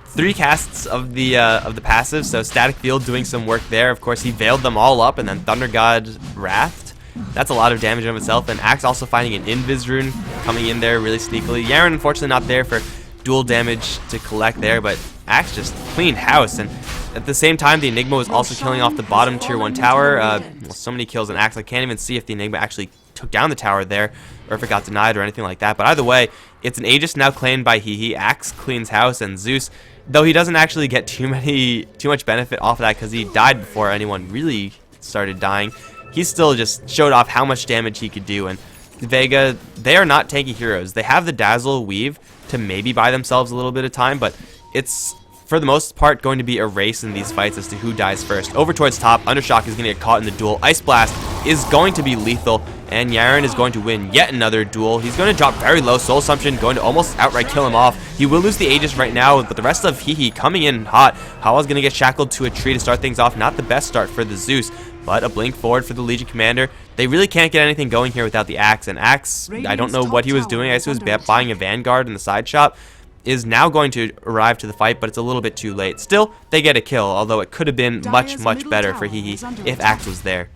3 casts of the passive, so Static Field doing some work there. Of course, he veiled them all up, and then Thunder God Wrathed. That's a lot of damage in of itself. And Axe also finding an Invis rune coming in there really sneakily. Yaren unfortunately not there for dual damage to collect there, but Axe just cleaned house. And at the same time, the Enigma was also killing off the bottom tier 1 tower. Well, so many kills in Axe, I can't even see if the Enigma actually took down the tower there, or if it got denied or anything like that. But either way, it's an Aegis now claimed by Hehe. Axe cleans house, and Zeus, though he doesn't actually get too much benefit off of that because he died before anyone really started dying, he still just showed off how much damage he could do. And Vega, they are not tanky heroes. They have the Dazzle Weave to maybe buy themselves a little bit of time, but it's for the most part going to be a race in these fights as to who dies first. Over towards top, Undershock is going to get caught in the duel. Ice Blast is going to be lethal, and Yaren is going to win yet another duel. He's going to drop very low. Soul Assumption going to almost outright kill him off. He will lose the Aegis right now, but the rest of Hehe coming in hot. Hawa's going to get shackled to a tree to start things off. Not the best start for the Zeus, but a blink forward for the Legion Commander. They really can't get anything going here without the Axe, and Axe, I don't know what he was doing. I guess he was buying a Vanguard in the side shop. Is now going to arrive to the fight, but it's a little bit too late. Still, they get a kill, although it could have been much better for Hehe if Axe was there.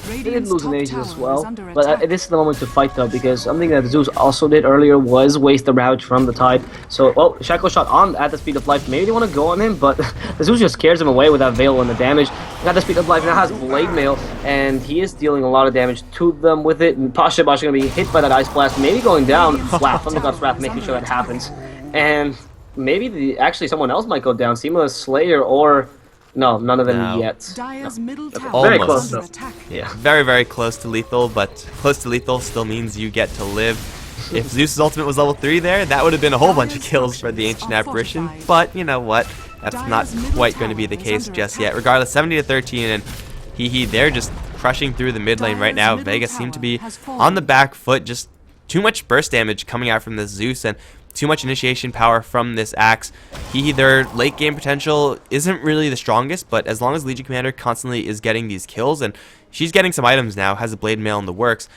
They did lose an Aegis as well, but this is the moment to fight though, because something that Zeus also did earlier was waste the Ravage from the Tide. So, well, Shackle Shot on at the speed of life. Maybe they want to go on him, but the Zeus just scares him away with that Veil and the damage. Got the speed of life, now has Blade Mail, and he is dealing a lot of damage to them with it. And Pasha going to be hit by that Ice Blast, maybe going down. Wow, Thunder God's Wrath making sure that happens. And maybe actually someone else might go down. Seamless Slayer or... No, none of them yet. No. Very close though. Yeah, very close to lethal, but close to lethal still means you get to live. If Zeus's ultimate was level 3 there, that would have been a whole bunch of kills for the Ancient Apparition, but you know what? That's not quite going to be the case just yet. Regardless, 70-13, and Hehe, they're just crushing through the mid lane right now. Vega seem to be on the back foot, just too much burst damage coming out from the Zeus, and too much initiation power from this Axe. Hehe, their late game potential isn't really the strongest, but as long as Legion Commander constantly is getting these kills, and she's getting some items now, has a Blade Mail in the works,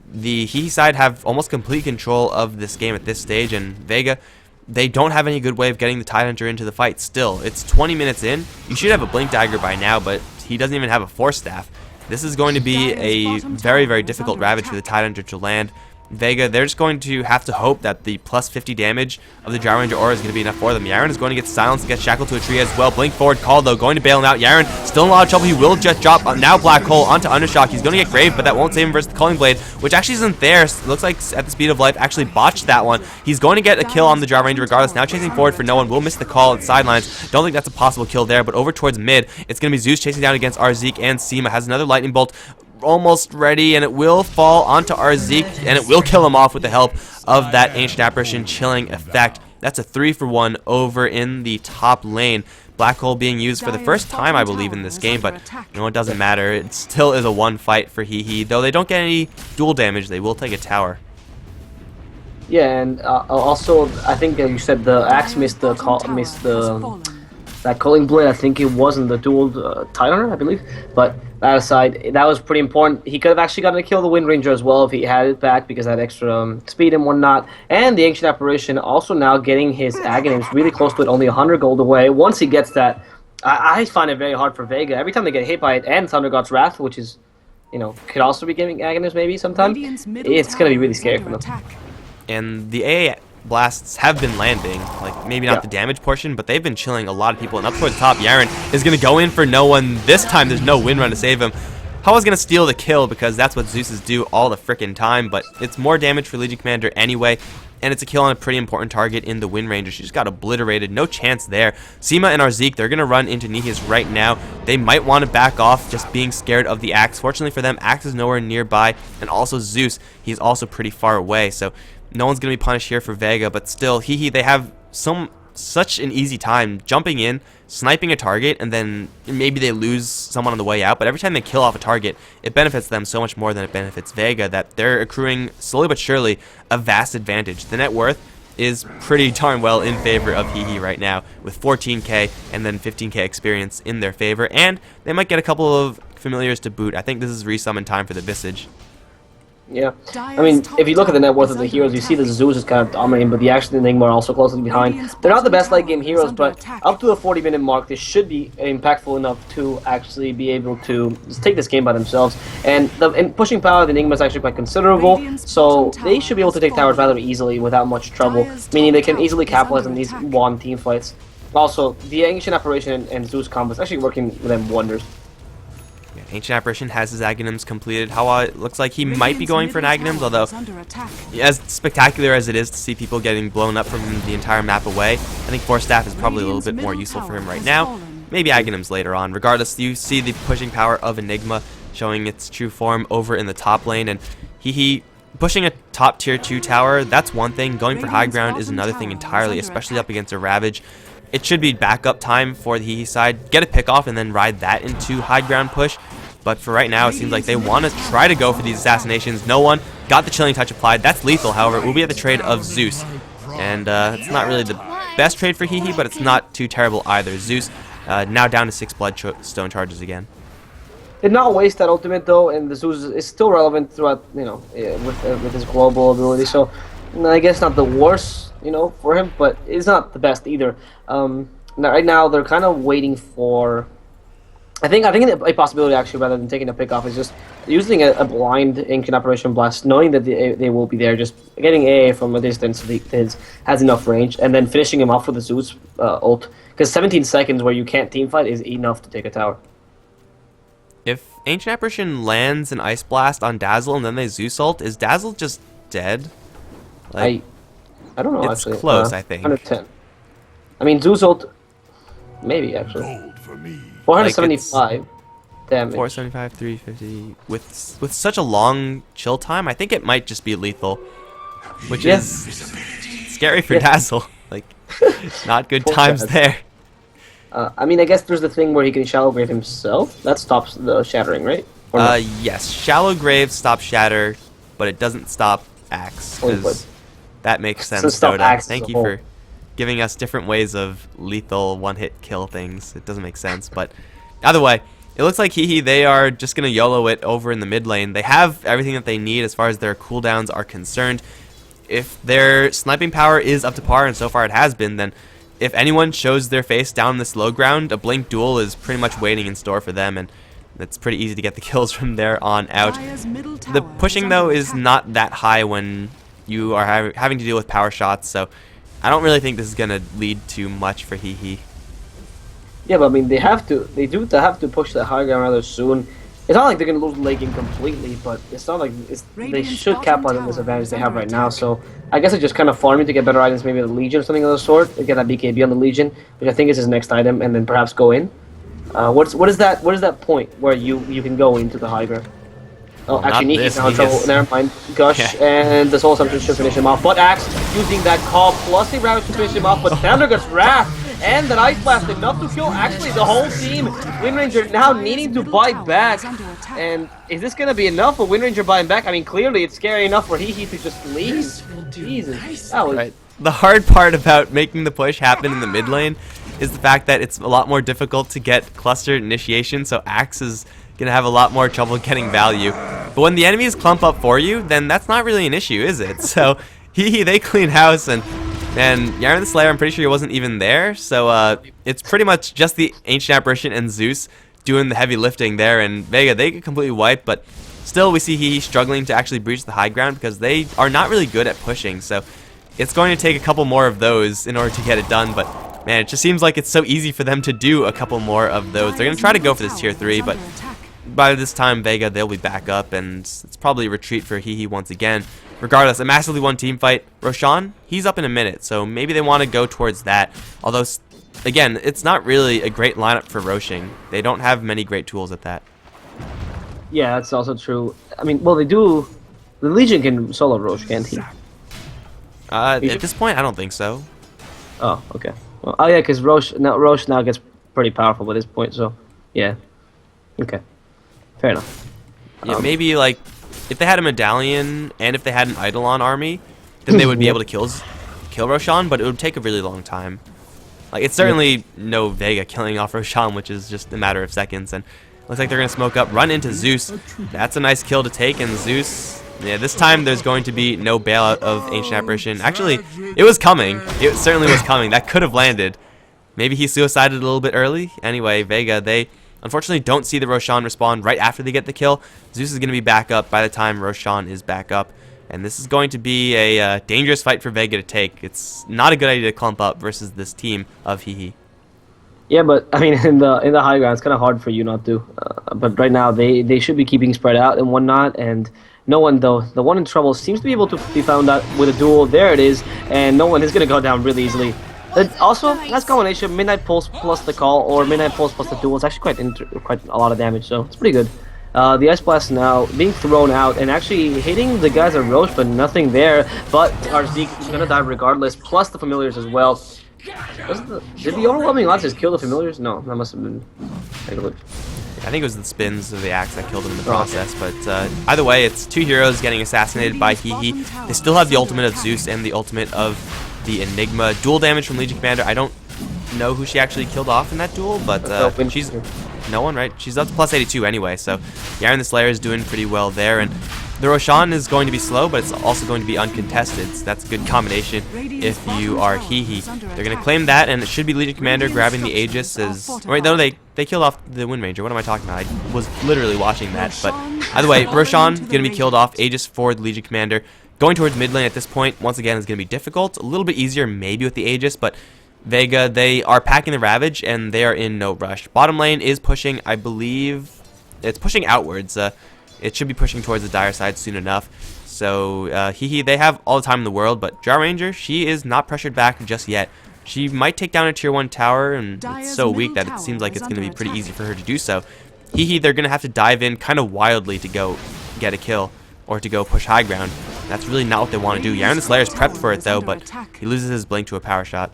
the Hehe side have almost complete control of this game at this stage, and Vega, they don't have any good way of getting the Tidehunter into the fight still. It's 20 minutes in. You should have a Blink Dagger by now, but he doesn't even have a Force Staff. This is going to be a very difficult Ravage for the Tidehunter to land. Vega, they're just going to have to hope that the plus 50 damage of the Drow Ranger aura is going to be enough for them. Yaren is going to get silenced and get shackled to a tree as well. Blink forward call, though, going to bail him out. Yaren still in a lot of trouble. He will just drop now Black Hole onto Undershock. He's going to get Grave, but that won't save him versus the Culling Blade, which actually isn't there. It looks like at the speed of life actually botched that one. He's going to get a kill on the Drow Ranger regardless. Now chasing forward for no one. Will miss the call at the sidelines. Don't think that's a possible kill there, but over towards mid, it's going to be Zeus chasing down against Arzik, and Seema has another Lightning Bolt almost ready, and it will fall onto Arzik, and it will kill him off with the help of that Ancient Apparition chilling effect. That's a 3 for 1 over in the top lane. Black Hole being used for the first time, I believe, in this game, but you know, it doesn't matter. It still is a 1 fight for Hehe. Though they don't get any dual damage, they will take a tower. Yeah, and also, I think you said the Axe missed that Culling Blade. I think it wasn't the dual Tidehunter, I believe, but that aside, that was pretty important. He could have actually gotten to kill the Wind Ranger as well if he had it back, because that extra speed and whatnot. And the Ancient Apparition also now getting his Aghanim's really close to it, only 100 gold away. Once he gets that, I find it very hard for Vega. Every time they get hit by it, and Thunder God's Wrath, which is, you know, could also be giving Aghanim's maybe sometime, it's going to be really scary for them. And the AA blasts have been landing, like maybe not the damage portion, but they've been chilling a lot of people. And up towards the top, Yaren is going to go in for no one. This time there's no Windrun to save him. Hawa's going to steal the kill because that's what Zeus's do all the frickin' time, but it's more damage for Legion Commander anyway. and it's a kill on a pretty important target in the Wind Ranger. She just got obliterated. No chance there. Seema and Arzeek, they're going to run into Nihis right now. They might want to back off, just being scared of the Axe. Fortunately for them, Axe is nowhere nearby, and also Zeus, he's also pretty far away, so no one's going to be punished here for Vega, but still, Hehe, they have such an easy time jumping in, sniping a target, and then maybe they lose someone on the way out, but every time they kill off a target, it benefits them so much more than it benefits Vega, that they're accruing slowly but surely a vast advantage. The net worth is pretty darn well in favor of Hehe right now, with 14k and then 15k experience in their favor, and they might get a couple of familiars to boot. I think this is resummon time for the Visage. Yeah, I mean, if you look at the net worth of the heroes, you see the Zeus is kind of dominating, but the Action and Enigma are also closely behind. They're not the best late game heroes, but up to the 40-minute mark, they should be impactful enough to actually be able to just take this game by themselves. And the pushing power of the Enigma is actually quite considerable, so they should be able to take towers rather easily without much trouble, meaning they can easily capitalize on these one team fights. Also, the Ancient Apparition and Zeus combo is actually working with them wonders. Ancient Apparition has his Aghanims completed. Hawa, it looks like he might be going for an Aghanims, although as spectacular as it is to see people getting blown up from the entire map away, I think Force Staff is probably a little bit more useful for him right now. Maybe Aghanims later on. Regardless, you see the pushing power of Enigma showing its true form over in the top lane, and Hehe pushing a top tier 2 tower, that's one thing. Going for high ground is another thing entirely, especially up against a Ravage. It should be backup time for the Hehe side. Get a pick off and then ride that into high ground push. But for right now, it seems like they want to try to go for these assassinations. No one got the Chilling Touch applied. That's lethal, however. It will be at the trade of Zeus. And it's not really the best trade for Hehe, but it's not too terrible either. Zeus now down to 6 Bloodstone charges again. Did not waste that ultimate though, and the Zeus is still relevant throughout, you know, with his global ability. So I guess not the worst, you know, for him, but it's not the best either. Right now they're kind of waiting for. I think a possibility actually, rather than taking a pick off, is just using a blind Ancient Apparition Blast, knowing that they will be there, just getting AA from a distance that has enough range, and then finishing him off with the Zeus ult. Because 17 seconds where you can't teamfight is enough to take a tower. If Ancient Apparition lands an Ice Blast on Dazzle and then they Zeus ult, is Dazzle just dead? Like, I don't know, it's actually. Close, I think. 110. I mean, Zeus ult, maybe, actually. 475 damage. 475, 350. With such a long chill time, I think it might just be lethal. Which is scary for Dazzle. Like, not good times there. I mean, I guess there's the thing where he can Shallow Grave himself. That stops the shattering, right? Yes. Shallow Grave stops Shatter, but it doesn't stop Axe. That makes sense, Dota. Thank you for giving us different ways of lethal one-hit kill things. It doesn't make sense, but either way, it looks like Hehe, they are just going to YOLO it over in the mid lane. They have everything that they need as far as their cooldowns are concerned. If their sniping power is up to par, and so far it has been, then if anyone shows their face down this low ground, a Blink Duel is pretty much waiting in store for them, and it's pretty easy to get the kills from there on out. The pushing, though, is not that high when you are having to deal with power shots, so I don't really think this is going to lead to much for Hehe. Yeah, but I mean, they do have to push the high ground rather soon. It's not like they're going to lose the late game completely, but it's not like they should capitalize on this advantage they have right now. So I guess it's just kind of farming to get better items, maybe the Legion or something of the sort, to get that BKB on the Legion, which I think is his next item, and then perhaps go in. What is that point where you can go into the high ground? Oh, actually, Niki's now in trouble. Never mind. Gush and the Soul Assumption should finish him off. But Axe using that call plus a Ravage to finish him off. But Thundergut's Wrath and that Ice Blast enough to kill actually the whole team. Wind Ranger now needing to bite back. And is this going to be enough for Wind Ranger buying back? I mean, clearly it's scary enough for Hehe to just leave. Jesus. That was... Right. The hard part about making the push happen in the mid lane is the fact that it's a lot more difficult to get clustered initiation, so Axe is going to have a lot more trouble getting value. But when the enemies clump up for you, then that's not really an issue, is it? So they clean house, and Yaren the Slayer, I'm pretty sure he wasn't even there, so it's pretty much just the Ancient Apparition and Zeus doing the heavy lifting there, and Vega, they get completely wiped, but still we see Hehe struggling to actually breach the high ground because they are not really good at pushing, so it's going to take a couple more of those in order to get it done, but man, it just seems like it's so easy for them to do a couple more of those. They're going to try to go for this tier 3, but by this time, Vega, they'll be back up, and it's probably a retreat for Hehe once again. regardless, a massively won team fight. Roshan, he's up in a minute, so maybe they want to go towards that. Although, again, it's not really a great lineup for Roshing. They don't have many great tools at that. Yeah, that's also true. I mean, well, they do. The Legion can solo Rosh, can't he? At this point, I don't think so. Oh, okay. Well, oh yeah, because Rosh now gets pretty powerful at this point. So, yeah. Okay. Fair enough. Yeah, maybe like if they had a medallion and if they had an Eidolon army, then they would be able to kill Roshan, but it would take a really long time. Like it's certainly no Vega killing off Roshan, which is just a matter of seconds. And looks like they're gonna smoke up, run into Zeus. That's a nice kill to take, and Zeus. Yeah, this time there's going to be no bailout of Ancient Apparition. Actually, it was coming. It certainly was coming. That could have landed. Maybe he suicided a little bit early. Anyway, Vega, they unfortunately don't see the Roshan respawn right after they get the kill. Zeus is going to be back up by the time Roshan is back up. And this is going to be a dangerous fight for Vega to take. It's not a good idea to clump up versus this team of Hehe. Yeah, but I mean, in the high ground, it's kind of hard for you not to. But right now, they should be keeping spread out and whatnot. And no one, though, the one in trouble seems to be able to be found out with a duel. There it is, and no one is going to go down really easily. Also, that's combination Midnight Pulse plus the call or Midnight Pulse plus the duel is actually quite a lot of damage, so it's pretty good. The Ice Blast now being thrown out and actually hitting the guys at Roche, but nothing there. But our Zeke is going to die regardless, plus the Familiars as well. Did the overwhelming odds just kill the Familiars? No, that must have been... Take a look. I think it was the spins of the axe that killed him in the process, but either way, it's two heroes getting assassinated by Hehe. They still have the ultimate of Zeus and the ultimate of the Enigma. Dual damage from Legion Commander. I don't know who she actually killed off in that duel, but she's... No one, right? She's up to plus 82 anyway, so Yaren the Slayer is doing pretty well there, and the Roshan is going to be slow, but it's also going to be uncontested, so that's a good combination if you are Hehe. They're going to claim that, and it should be Legion Commander grabbing the Aegis as... Wait, no, they killed off the Wind Ranger. What am I talking about? I was literally watching that, but either way, Roshan going to be killed off, Aegis for the Legion Commander. Going towards mid lane at this point, once again, is going to be difficult. A little bit easier maybe with the Aegis, but Vega, they are packing the Ravage, and they are in no rush. Bottom lane is pushing, I believe... It's pushing outwards. It should be pushing towards the Dire side soon enough. So, Hehe, they have all the time in the world, but Drow Ranger, she is not pressured back just yet. She might take down a tier 1 tower, and it's so weak that it seems like it's going to be pretty easy for her to do so. Hehe, they're going to have to dive in kind of wildly to go get a kill, or to go push high ground. That's really not what they want to do. Yaren the Slayer is prepped for it, though, but he loses his blink to a power shot.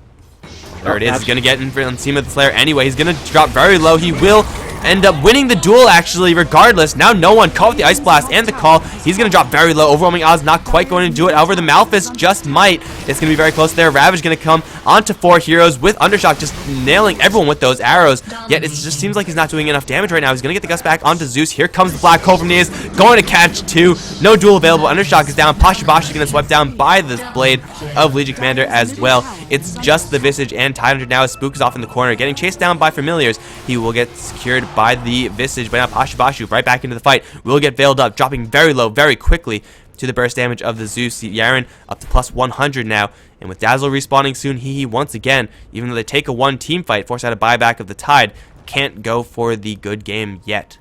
There it is. He's going to get in front of the Slayer anyway. He's going to drop very low. He will end up winning the duel, actually, regardless. Now no one caught with the Ice Blast and the call. He's going to drop very low. Overwhelming odds not quite going to do it. However, the Malphus just might. It's going to be very close there. Ravage going to come onto 4 heroes with Undershock, just nailing everyone with those arrows. Yet it just seems like he's not doing enough damage right now. He's going to get the Gust back onto Zeus. Here comes the Black Hole from Nias. Going to catch 2. No duel available. Undershock is down. Pashabash is going to swept down by the Blade of Legion Commander as well. It's just the Visage and Tidehunter now. Spook is off in the corner, getting chased down by Familiars. He will get secured by the Visage, but now Pashabashu right back into the fight. Will get veiled up, dropping very low very quickly to the burst damage of the Zeus. Yaren up to plus 100 now, and with Dazzle respawning soon, Hehe once again, even though they take a 1 team fight, force out a buyback of the Tide, can't go for the good game yet.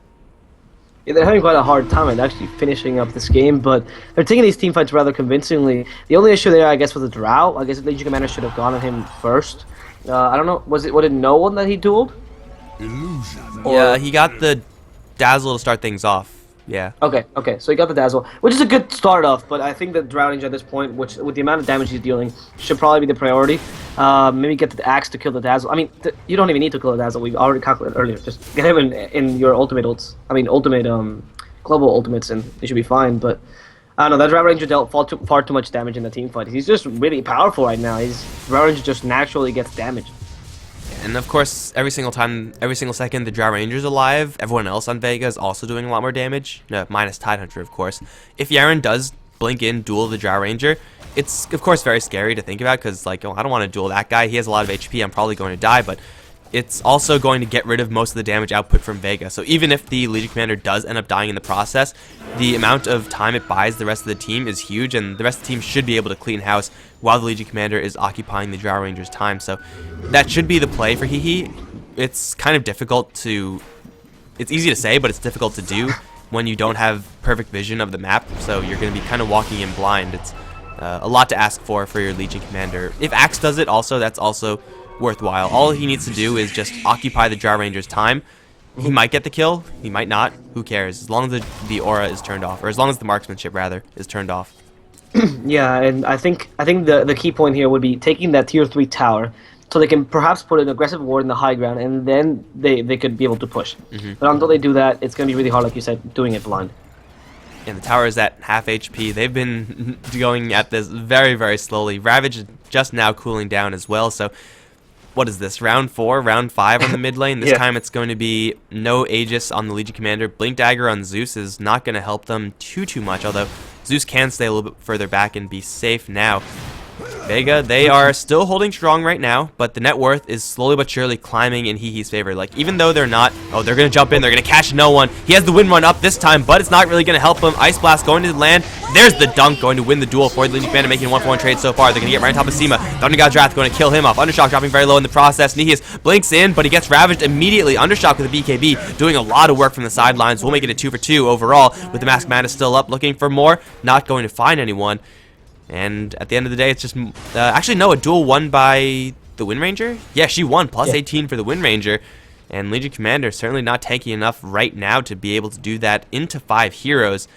Yeah, they're having quite a hard time at actually finishing up this game, but they're taking these team fights rather convincingly. The only issue there, I guess, was the Drow. I guess the Legion Commander should have gone at him first. I don't know, was it no one that he dueled? Yeah, he got the Dazzle to start things off. Yeah. Okay, so he got the Dazzle, which is a good start off, but I think that Drow Ranger at this point, which with the amount of damage he's dealing, should probably be the priority. Maybe get the Axe to kill the Dazzle. I mean, you don't even need to kill the Dazzle. We've already calculated earlier. Just get him in your ultimate ults. I mean, global ultimates, and they should be fine. But I don't know. That Drow Ranger dealt far too much damage in the team fight. He's just really powerful right now. Drow Ranger just naturally gets damage. And of course, every single second the Drow Ranger's alive, everyone else on Vega is also doing a lot more damage. No, minus Tidehunter, of course. If Yaren does blink in, duel the Drow Ranger, it's of course very scary to think about, because like, oh, I don't want to duel that guy. He has a lot of HP. I'm probably going to die, but it's also going to get rid of most of the damage output from Vega. So even if the Legion Commander does end up dying in the process, the amount of time it buys the rest of the team is huge, and the rest of the team should be able to clean house while the Legion Commander is occupying the Drow Ranger's time. So that should be the play for Hehe. It's kind of difficult to... It's easy to say, but it's difficult to do. when you don't have perfect vision of the map, so you're going to be kind of walking in blind. It's a lot to ask for your Legion Commander. If Axe does it also, that's also worthwhile. All he needs to do is just occupy the Drow Ranger's time. He might get the kill, he might not, who cares, as long as the aura is turned off, or as long as the marksmanship, rather, is turned off. Yeah, and I think the key point here would be taking that tier 3 tower, so they can perhaps put an aggressive ward in the high ground, and then they could be able to push. But until they do that, it's going to be really hard, like you said, doing it blind. And the tower is at half HP. They've been going at this very, very slowly. Ravage is just now cooling down as well, so what is this, round 4, round 5 on the mid lane? This time it's going to be no Aegis on the Legion Commander. Blink Dagger on Zeus is not going to help them too much, although Zeus can stay a little bit further back and be safe now. Vega, they are still holding strong right now, but the net worth is slowly but surely climbing in Hehe's favor. Like, even though they're not... Oh, they're going to jump in. They're going to catch no one. He has the wind run up this time, but it's not really going to help him. Ice Blast going to land. There's the dunk going to win the duel for the Legion Commander, making a 1-for-1 trade so far. They're going to get right on top of Seema. Thunder God's Wrath going to kill him off. Undershock dropping very low in the process. Nihis blinks in, but he gets ravaged immediately. Undershock with a BKB doing a lot of work from the sidelines. We'll make it a 2-for-2 overall, with the Masked Mana still up, looking for more. Not going to find anyone. And at the end of the day, it's just... actually, no, a duel won by the Wind Ranger? Yeah, she won, plus 18 for the Wind Ranger. And Legion Commander certainly not tanky enough right now to be able to do that into 5 heroes.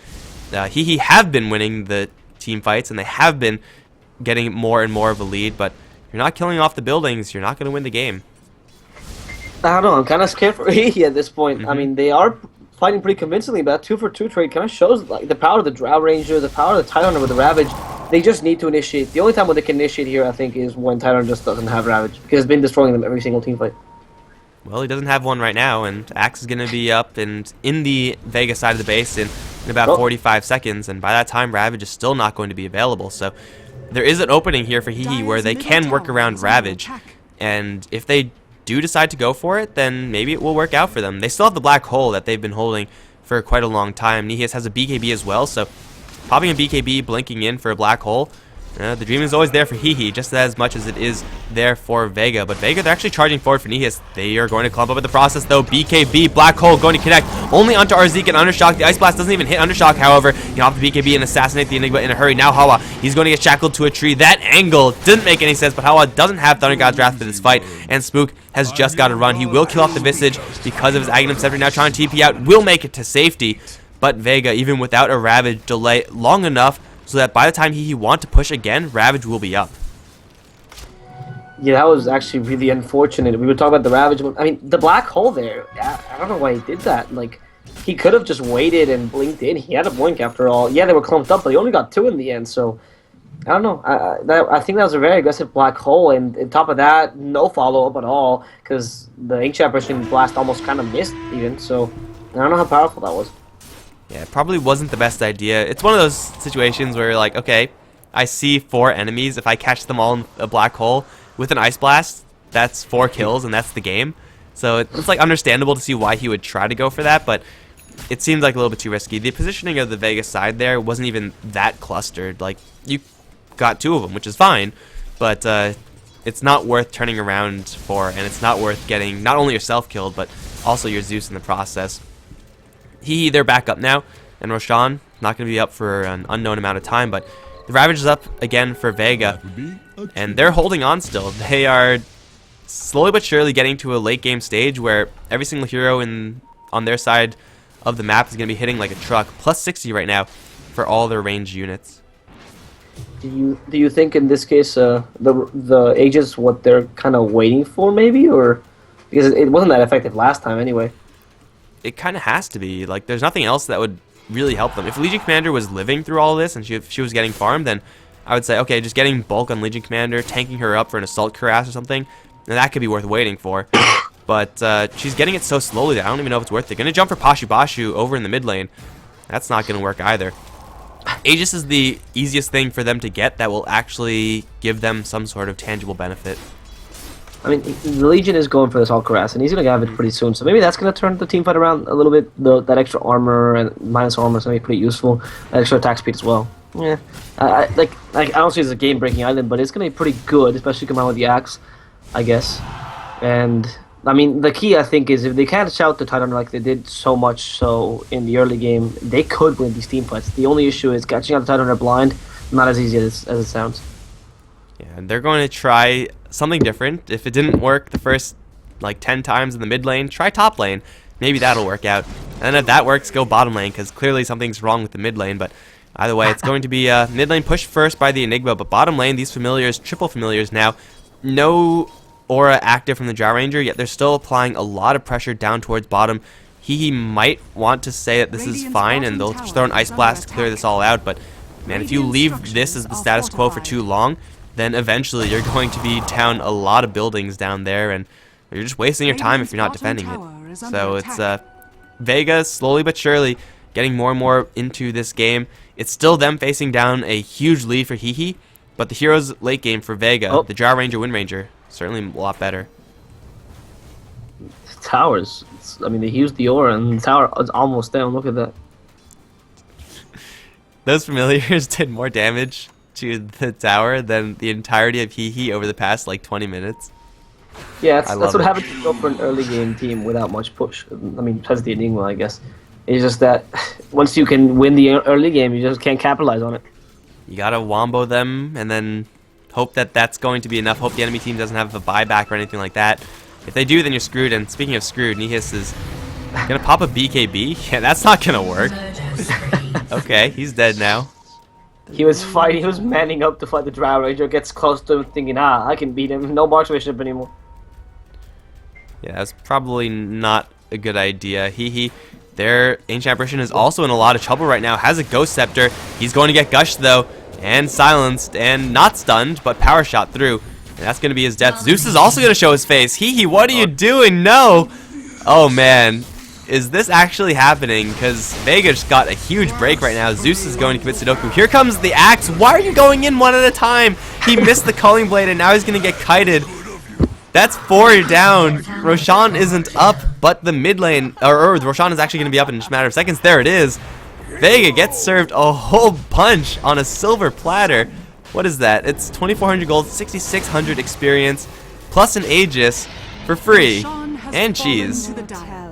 Hehe have been winning the team fights, and they have been getting more and more of a lead, but you're not killing off the buildings, you're not going to win the game. I don't know, I'm kind of scared for Hehe at this point. I mean, they are fighting pretty convincingly, but that 2-for-2 trade kind of shows like the power of the Drow Ranger, the power of the Tidehunter with the Ravage. They just need to initiate. The only time when they can initiate here, I think, is when Tidehunter just doesn't have Ravage, because it's been destroying them every single team fight. Well, he doesn't have one right now, and Axe is going to be up and in the Vega side of the base in about 45 seconds, and by that time, Ravage is still not going to be available. So there is an opening here for Hehe where they can work around Ravage, and if they do decide to go for it, then maybe it will work out for them. They still have the black hole that they've been holding for quite a long time. Nihis has a BKB as well, so popping a BKB, blinking in for a black hole. The dream is always there for Hehe, just as much as it is there for Vega. But Vega, they're actually charging forward for Nihis. They are going to clump up in the process, though. BKB, Black Hole going to connect only onto Arzik and Undershock. The Ice Blast doesn't even hit Undershock, however. He can off the BKB and assassinate the Enigma in a hurry. Now Hawa, he's going to get shackled to a tree. That angle didn't make any sense, but Hawa doesn't have Thunder God's Wrath for this fight, and Spook has just got to run. He will kill off the Visage because of his Aghanim Scepter. Now trying to TP out, will make it to safety. But Vega, even without a Ravage, delay long enough so that by the time Hehe want to push again, Ravage will be up. Yeah, that was actually really unfortunate. We were talking about the Ravage. I mean, the black hole there, I don't know why he did that. Like, he could have just waited and blinked in. He had a blink after all. Yeah, they were clumped up, but he only got 2 in the end, so I don't know. I think that was a very aggressive black hole, and on top of that, no follow-up at all, because the Ancient Apparition blast almost kind of missed even, so I don't know how powerful that was. Yeah, it probably wasn't the best idea. It's one of those situations where you're like, okay, I see 4 enemies. If I catch them all in a black hole with an Ice Blast, that's 4 kills, and that's the game. So it's like understandable to see why he would try to go for that, but it seemed like a little bit too risky. The positioning of the Vega side there wasn't even that clustered. Like, you got 2 of them, which is fine, but it's not worth turning around for, and it's not worth getting not only yourself killed, but also your Zeus in the process. Hehe, they're back up now, and Roshan not going to be up for an unknown amount of time, but the Ravage is up again for Vega, and they're holding on still. They are slowly but surely getting to a late game stage where every single hero on their side of the map is going to be hitting like a truck. Plus 60 right now for all their ranged units. Do you think in this case the Aegis what they're kind of waiting for maybe, or because it wasn't that effective last time anyway? It kind of has to be. Like, there's nothing else that would really help them. If Legion Commander was living through all of this and she was getting farmed, then I would say, okay, just getting bulk on Legion Commander, tanking her up for an Assault Cuirass or something, and that could be worth waiting for. But she's getting it so slowly that I don't even know if it's worth it. They're going to jump for Pashu Bashu over in the mid lane. That's not going to work either. Aegis is the easiest thing for them to get that will actually give them some sort of tangible benefit. I mean, the Legion is going for this Assault Cuirass, and he's going to have it pretty soon. So maybe that's going to turn the team fight around a little bit. That extra armor and minus armor is going to be pretty useful. That extra attack speed as well. Yeah, I don't see it as a game-breaking island, but it's going to be pretty good, especially coming out with the Axe, I guess. And I mean, the key I think is if they can't shout the Titan like they did so much so in the early game, they could win these team fights. The only issue is catching out the Titan blind, not as easy as it sounds. Yeah, and they're going to try something different. If it didn't work the first like 10 times in the mid lane, try top lane. Maybe that'll work out. And if that works, go bottom lane, because clearly something's wrong with the mid lane. But either way, it's going to be mid lane pushed first by the Enigma, but bottom lane, these familiars, triple familiars now, no aura active from the Drow Ranger, yet they're still applying a lot of pressure down towards bottom. Hehe might want to say that this is fine, and they'll throw an Ice Blast to clear this all out, but man, if you leave this as the status quo for too long, then eventually you're going to be down a lot of buildings down there, and you're just wasting your time if you're not defending it. So it's Vega slowly but surely getting more and more into this game. It's still them facing down a huge lead for Hehe, but the heroes late game for Vega, the Drow Ranger, Wind Ranger, certainly a lot better. Towers. I mean, they used the aura, and the tower is almost down. Look at that. Those familiars did more damage to the tower than the entirety of Hehe over the past like 20 minutes. Yeah, that's what happens to go for an early game team without much push. I mean, besides the Enigma, I guess. It's just that once you can win the early game, you just can't capitalize on it. You gotta wombo them and then hope that that's going to be enough. Hope the enemy team doesn't have a buyback or anything like that. If they do, then you're screwed. And speaking of screwed, Nihis is gonna pop a BKB. Yeah, that's not gonna work. Okay, he's dead now. He was fighting. He was manning up to fight the Drow Ranger. Gets close to him, thinking, I can beat him. No marksmanship anymore. Yeah, that's probably not a good idea. Hehe, their Ancient Apparition is also in a lot of trouble right now. Has a Ghost Scepter. He's going to get gushed though, and silenced, and not stunned, but power shot through. And that's going to be his death. Zeus is also going to show his face. Hehe, what are you doing? No! Oh man, is this actually happening? Because Vega just got a huge break right now. Zeus is going to commit Sudoku. Here comes the axe. Why are you going in one at a time? He missed the Culling Blade, and now he's going to get kited. That's 4 down. Roshan isn't up, but the mid lane, or Roshan is actually going to be up in just a matter of seconds. There it is. Vega gets served a whole bunch on a silver platter. What is that? It's 2,400 gold, 6,600 experience, plus an Aegis for free, and cheese.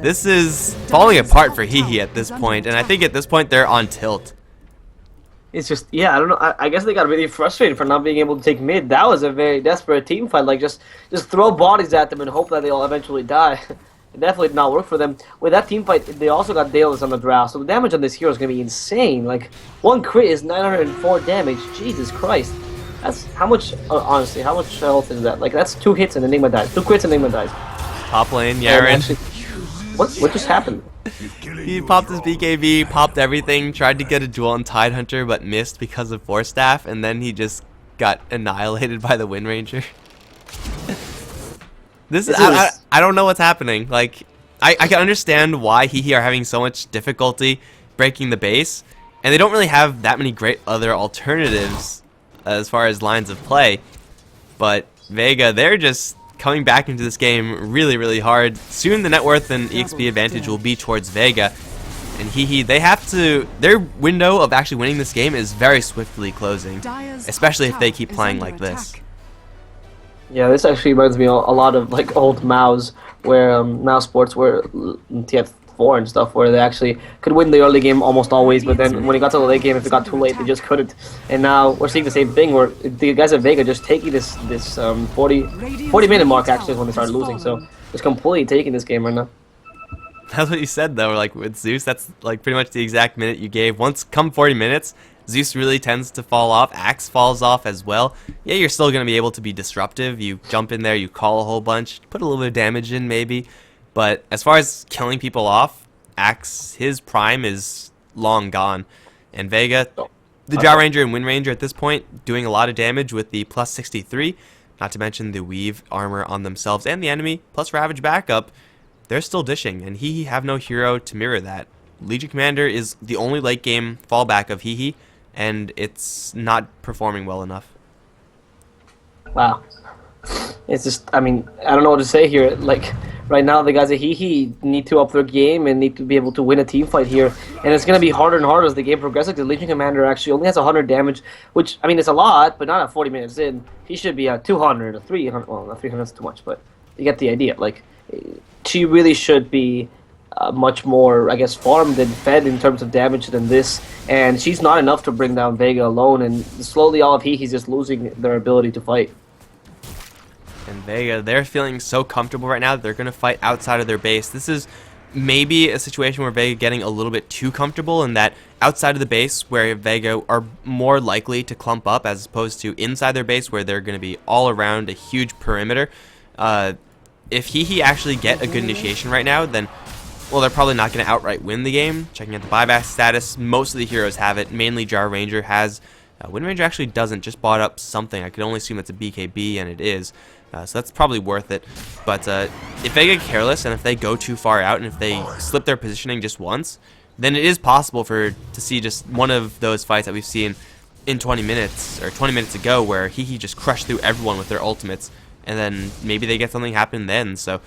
This is falling apart for Hehe at this point, and I think at this point they're on tilt. It's just, yeah, I don't know. I guess they got really frustrated for not being able to take mid. That was a very desperate team fight. Like, just throw bodies at them and hope that they'll eventually die. It definitely did not work for them. With that team fight, they also got Daedalus on the Drow, so the damage on this hero is going to be insane. Like, one crit is 904 damage. Jesus Christ. That's how much, honestly, how much health is that? Like, that's 2 hits and Enigma dies. 2 crits and Enigma dies. Top lane, Yaren. What just happened? He popped his BKB, popped everything, tried to get a duel on Tidehunter, but missed because of Force Staff, and then he just got annihilated by the Wind Ranger. I don't know what's happening. Like, I can understand why Hehe are having so much difficulty breaking the base, and they don't really have that many great other alternatives as far as lines of play. But Vega, they're just coming back into this game really, really hard. Soon the net worth and EXP advantage will be towards Vega. And Hehe, they have to, their window of actually winning this game is very swiftly closing, especially if they keep playing like this. Yeah, this actually reminds me a lot of like old MOUs, where MOU sports were TF4 and stuff, where they actually could win the early game almost always, but then when it got to the late game, if it got too late, they just couldn't. And now we're seeing the same thing, where the guys at Vega just taking this 40-minute mark actually is when they started losing, so just completely taking this game right now. That's what you said though, like with Zeus, that's like pretty much the exact minute you gave. Once come 40 minutes, Zeus really tends to fall off. Axe falls off as well. Yeah, you're still going to be able to be disruptive. You jump in there, you call a whole bunch, put a little bit of damage in maybe. But as far as killing people off, Axe, his prime is long gone. And Vega, the Drow Ranger and Wind Ranger at this point, doing a lot of damage with the plus 63. Not to mention the weave armor on themselves and the enemy, plus Ravage backup. They're still dishing, and Hehe have no hero to mirror that. Legion Commander is the only late game fallback of Hehe, and it's not performing well enough. Wow. It's just, I mean, I don't know what to say here. Like, right now, the guys at Hehe need to up their game and need to be able to win a team fight here. And it's going to be harder and harder as the game progresses. The Legion Commander actually only has 100 damage, which, I mean, it's a lot, but not at 40 minutes in. He should be at 200 or 300. Well, not 300 is too much, but you get the idea. Like, she really should be much more, I guess, farmed and fed in terms of damage than this. And she's not enough to bring down Vega alone. And slowly, all of He's just losing their ability to fight. And Vega, they're feeling so comfortable right now that they're going to fight outside of their base. This is maybe a situation where Vega getting a little bit too comfortable, in that outside of the base where Vega are more likely to clump up as opposed to inside their base where they're going to be all around a huge perimeter. If Hehe actually get a good initiation right now, then, well, they're probably not going to outright win the game. Checking out the buyback status, most of the heroes have it. Mainly Jar Ranger has. Wind Ranger actually doesn't, just bought up something. I could only assume it's a BKB, and it is. So that's probably worth it. But if they get careless and if they go too far out and if they slip their positioning just once, then it is possible to see just one of those fights that we've seen in 20 minutes or 20 minutes ago where Hehe just crushed through everyone with their ultimates, and then maybe they get something happen then. So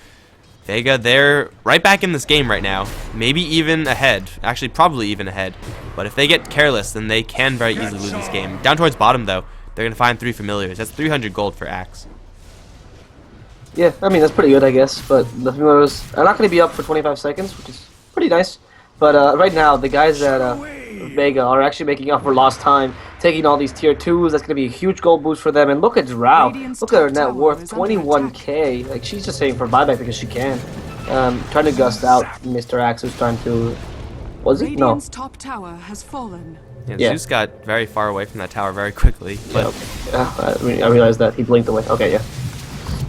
Vega, they're right back in this game right now, maybe even ahead, actually probably even ahead. But if they get careless, then they can very easily lose this game. Down towards bottom though, they're going to find 3 familiars. That's 300 gold for Axe. Yeah, I mean, that's pretty good, I guess, but the familiars are not going to be up for 25 seconds, which is pretty nice. But right now, the guys at Vega are actually making up for lost time, taking all these tier 2s. That's going to be a huge gold boost for them. And look at Drow. Look at her net worth, 21k. Like, she's just saying for buyback because she can. Trying to gust out Mr. Axe, who's trying to... Was he? No. Top tower has fallen. Yeah, Zeus got very far away from that tower very quickly. But yeah, okay. I realized that. He blinked away. Okay, yeah.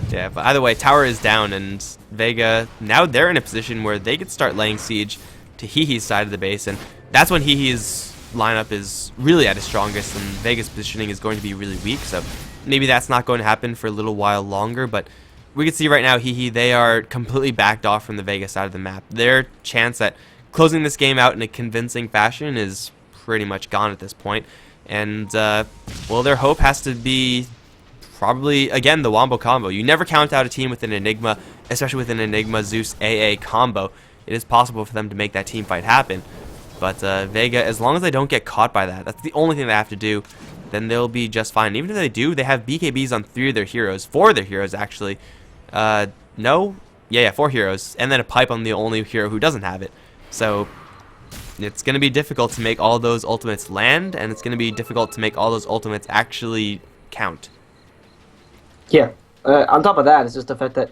Yeah, but either way, tower is down, and Vega, now they're in a position where they could start laying siege to Hehe's side of the base, and that's when Hehe's lineup is really at its strongest, and Vega's positioning is going to be really weak, so maybe that's not going to happen for a little while longer, but we can see right now Hehe, they are completely backed off from the Vega side of the map. Their chance at closing this game out in a convincing fashion is pretty much gone at this point, and, well, their hope has to be probably, again, the Wombo combo. You never count out a team with an Enigma, especially with an Enigma Zeus AA combo. It is possible for them to make that team fight happen. But Vega, as long as they don't get caught by that, that's the only thing they have to do, then they'll be just fine. Even if they do, they have BKBs on 3 of their heroes. 4 of their heroes, actually. No? Yeah, 4 heroes. And then a pipe on the only hero who doesn't have it. So it's going to be difficult to make all those ultimates land, and it's going to be difficult to make all those ultimates actually count. Yeah. On top of that, it's just the fact that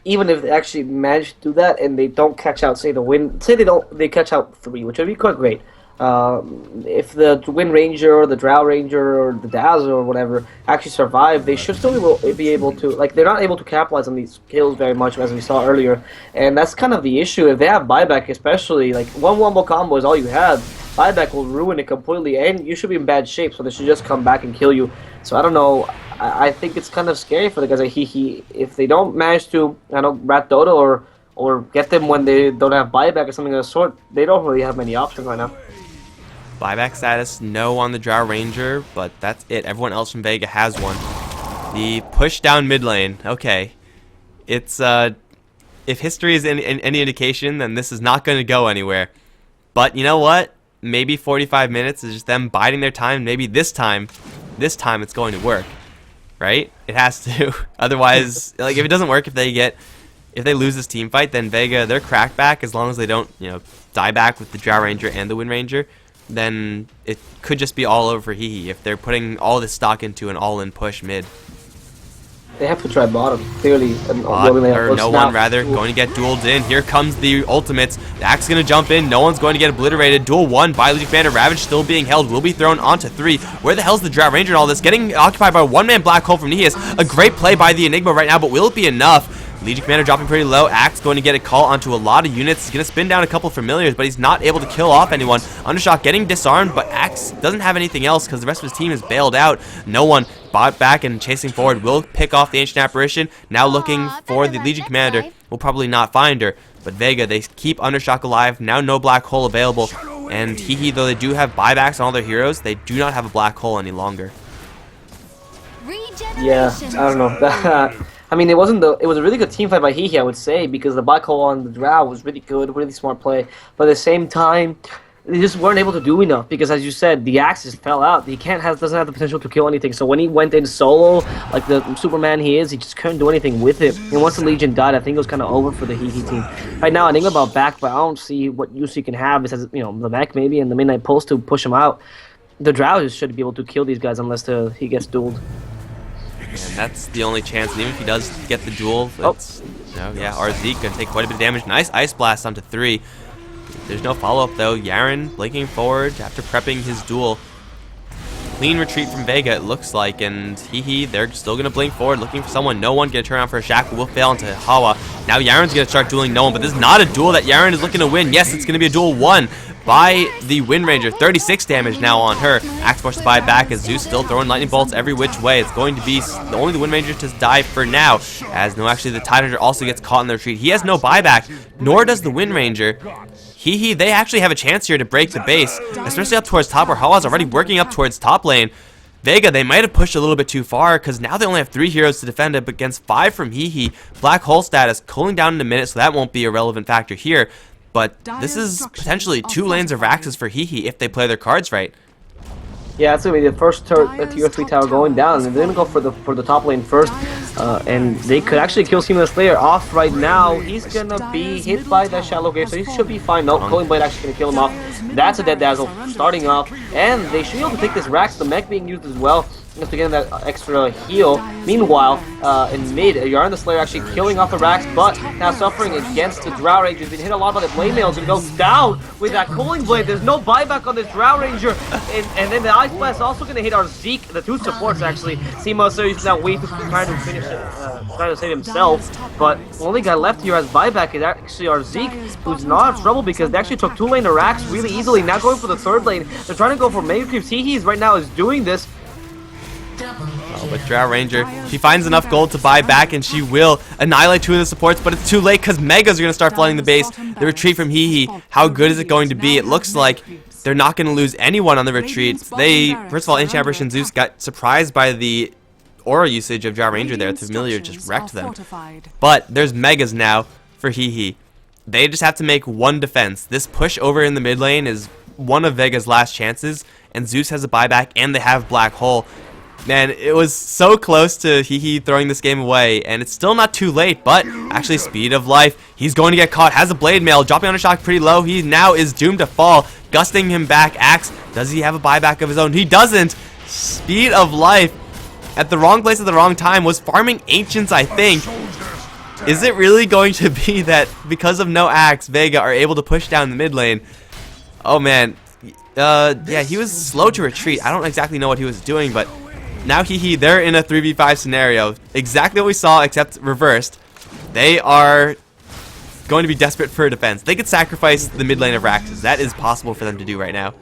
even if they actually manage to do that and they don't catch out, say they catch out 3, which would be quite great. If the Wind Ranger or the Drow Ranger or the Dazzle or whatever actually survive, they should still be able to, like, they're not able to capitalize on these kills very much, as we saw earlier, and that's kind of the issue. If they have buyback, especially, like, one wombo combo is all you have, buyback will ruin it completely, and you should be in bad shape, so they should just come back and kill you. So I don't know, I think it's kind of scary for the guys like Hehe. If they don't manage to, I don't know, rat Dota or get them when they don't have buyback or something of the sort, they don't really have many options right now. Buyback status, no on the Drow Ranger, but that's it. Everyone else from Vega has one. The push down mid lane. Okay. It's, if history is any indication, then this is not going to go anywhere. But you know what? Maybe 45 minutes is just them biding their time. Maybe this time it's going to work. Right? It has to. Otherwise, like, if it doesn't work, if they lose this team fight, then Vega, they're cracked back as long as they don't, die back with the Drow Ranger and the Wind Ranger. Then it could just be all over for Hehe if they're putting all this stock into an all-in push mid. They have to try bottom, clearly. No one, rather, going to get dueled in. Here comes the ultimates. The Axe is going to jump in. No one's going to get obliterated. Duel 1 by Legion Commander. Ravage still being held. Will be thrown onto 3. Where the hell's the Drow Ranger and all this? Getting occupied by a one-man black hole from Nihis. A great play by the Enigma right now, but will it be enough? Legion Commander dropping pretty low. Axe going to get a call onto a lot of units. He's going to spin down a couple familiars, but he's not able to kill off anyone. Undershock getting disarmed, but Axe doesn't have anything else because the rest of his team is bailed out. No one bought back and chasing forward will pick off the Ancient Apparition. Now looking for the Legion Commander. Will probably not find her. But Vega, they keep Undershock alive. Now no black hole available. And Hehe, though they do have buybacks on all their heroes, they do not have a black hole any longer. Yeah, I don't know. I mean, it was a really good team fight by Hehe, I would say, because the black hole on the Drow was really good, really smart play. But at the same time, they just weren't able to do enough because, as you said, the axes fell out. He doesn't have the potential to kill anything. So when he went in solo, like the Superman he is, he just couldn't do anything with it. And once the Legion died, I think it was kind of over for the Hehe team. Right now, Enigma about back, but I don't see what use he can have besides, you know, the mech maybe and the Midnight Pulse to push him out. The Drow should be able to kill these guys unless he gets dueled. And that's the only chance. And even if he does get the duel, it's, you know, yeah, RZ gonna take quite a bit of damage. Nice Ice Blast onto 3. There's no follow-up though. Yaren blinking forward after prepping his duel. Clean retreat from Vega, it looks like, and Hehe, they're still gonna blink forward, looking for someone. No one gonna turn around for a Shackle. Will fail into Hawa. Now Yaren's gonna start dueling no one, but this is not a duel that Yaren is looking to win. Yes, it's gonna be a duel won by the Wind Ranger. 36 damage now on her. Axe forced to buy back as Zeus still throwing lightning bolts every which way. It's going to be only the Wind Ranger to die for now. As no, actually the Tide Hunter also gets caught in the retreat. He has no buyback, nor does the Wind Ranger. Hehe, they actually have a chance here to break the base, especially up towards top where Hawa's already working up towards top lane. Vega, they might have pushed a little bit too far because now they only have 3 heroes to defend it against 5 from Hehe. Black hole status cooling down in a minute, so that won't be a relevant factor here. But this is potentially 2 lanes of Raxes for Hehe if they play their cards right. Yeah, that's gonna be the first tier 3 tower going down, and they're gonna go for the top lane first, and they could actually kill Seamless Slayer off right now. He's gonna be hit by that shallow grave, so he should be fine. No, Culling Blade actually gonna kill him off. That's a dead dazzle starting off, and they should be able to take this Rax. The mech being used as well, just to get that extra heal. Meanwhile, in mid, Yaren the Slayer actually killing off the Rax, but now suffering against the Drow Ranger. He's been hit a lot by the Blade Mail. He's gonna go down with that Culling Blade. There's no buyback on this Drow Ranger, and then the Ice Blast also gonna hit our Zeke. The 2 supports actually. Simo so he's now way too trying to finish it, trying to save himself. But the only guy left here as buyback is actually our Zeke, who's not out of trouble because they actually took 2 lane of Rax really easily. Now going for the 3rd lane. They're trying to go for Mega Creeps. Hehe right now is doing this. Oh, but Drow Ranger, she finds enough gold to buy back, and she will annihilate 2 of the supports, but it's too late because Megas are going to start flooding the base. The retreat from Hehe, how good is it going to be? It looks like they're not going to lose anyone on the retreat. First of all, Ancient Apparition Zeus got surprised by the aura usage of Drow Ranger there. The Familiar just wrecked them. But there's Megas now for Hehe. They just have to make 1 defense. This push over in the mid lane is one of Vega's last chances, and Zeus has a buyback, and they have Black Hole. Man, it was so close to Hehe throwing this game away, and it's still not too late, but actually Speed of Life, he's going to get caught, has a Blade Mail, dropping on a shock pretty low. He now is doomed to fall, gusting him back. Axe, does he have a buyback of his own? He doesn't. Speed of Life, at the wrong place at the wrong time, was farming Ancients, I think. Is it really going to be that because of no Axe, Vega are able to push down the mid lane? Oh man, yeah, he was slow to retreat. I don't exactly know what he was doing, but now Hehe, they're in a 3v5 scenario. Exactly what we saw, except reversed. They are going to be desperate for a defense. They could sacrifice the mid lane of Raxes. That is possible for them to do right now.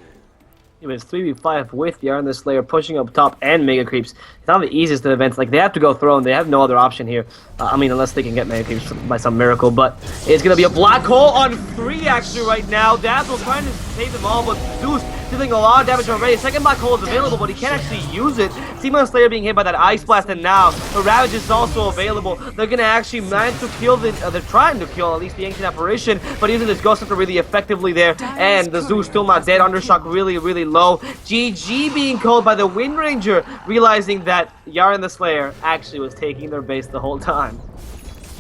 It was 3v5 with Yaren the Slayer pushing up top and Mega Creeps. It's not the easiest of events. Like, they have to go throne. They have no other option here. I mean, unless they can get Mega Creeps by some miracle. But it's going to be a Black Hole on 3, actually, right now. Dazzle trying to save them all, but Zeus dealing a lot of damage already. Second Black Hole is available, but he can't actually use it. Demon Slayer being hit by that Ice Blast, and now the Ravage is also available. They're going to actually manage to kill they're trying to kill at least the Ancient Apparition, but using this Ghost Hunter really effectively there. And the Zeus still not dead. Undershock really, really low. GG being called by the Wind Ranger, realizing that Yaren the Slayer actually was taking their base the whole time.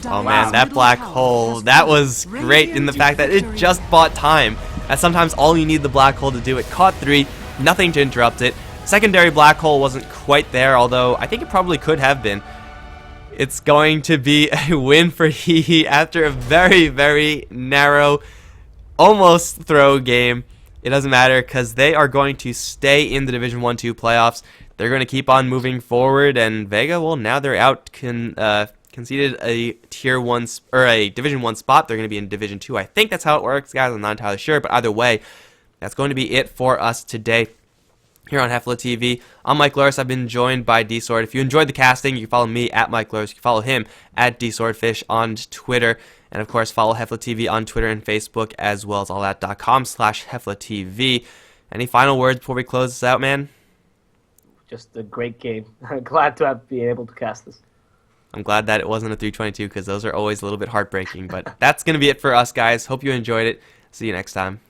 Oh man, that Black Hole, that was great in the fact that it just bought time. That's sometimes all you need the Black Hole to do. It caught 3, nothing to interrupt it. Secondary Black Hole wasn't quite there, although I think it probably could have been. It's going to be a win for Hehe after a very, very narrow, almost throw game. It doesn't matter because they are going to stay in the Division 1-2 playoffs. They're going to keep on moving forward, and Vega, well, now they're out, conceded a Tier 1 or a Division 1 spot. They're going to be in Division 2. I think that's how it works, guys. I'm not entirely sure, but either way, that's going to be it for us today here on HeflaTV. I'm Mike Loris. I've been joined by DSword. If you enjoyed the casting, you can follow me at Mike Loris. You can follow him at DSwordfish on Twitter. And of course, follow HeflaTV on Twitter and Facebook, as well as allthat.com/HeflaTV. Any final words before we close this out, man? Just a great game. Glad to have been able to cast this. I'm glad that it wasn't a 322 because those are always a little bit heartbreaking. But that's going to be it for us, guys. Hope you enjoyed it. See you next time.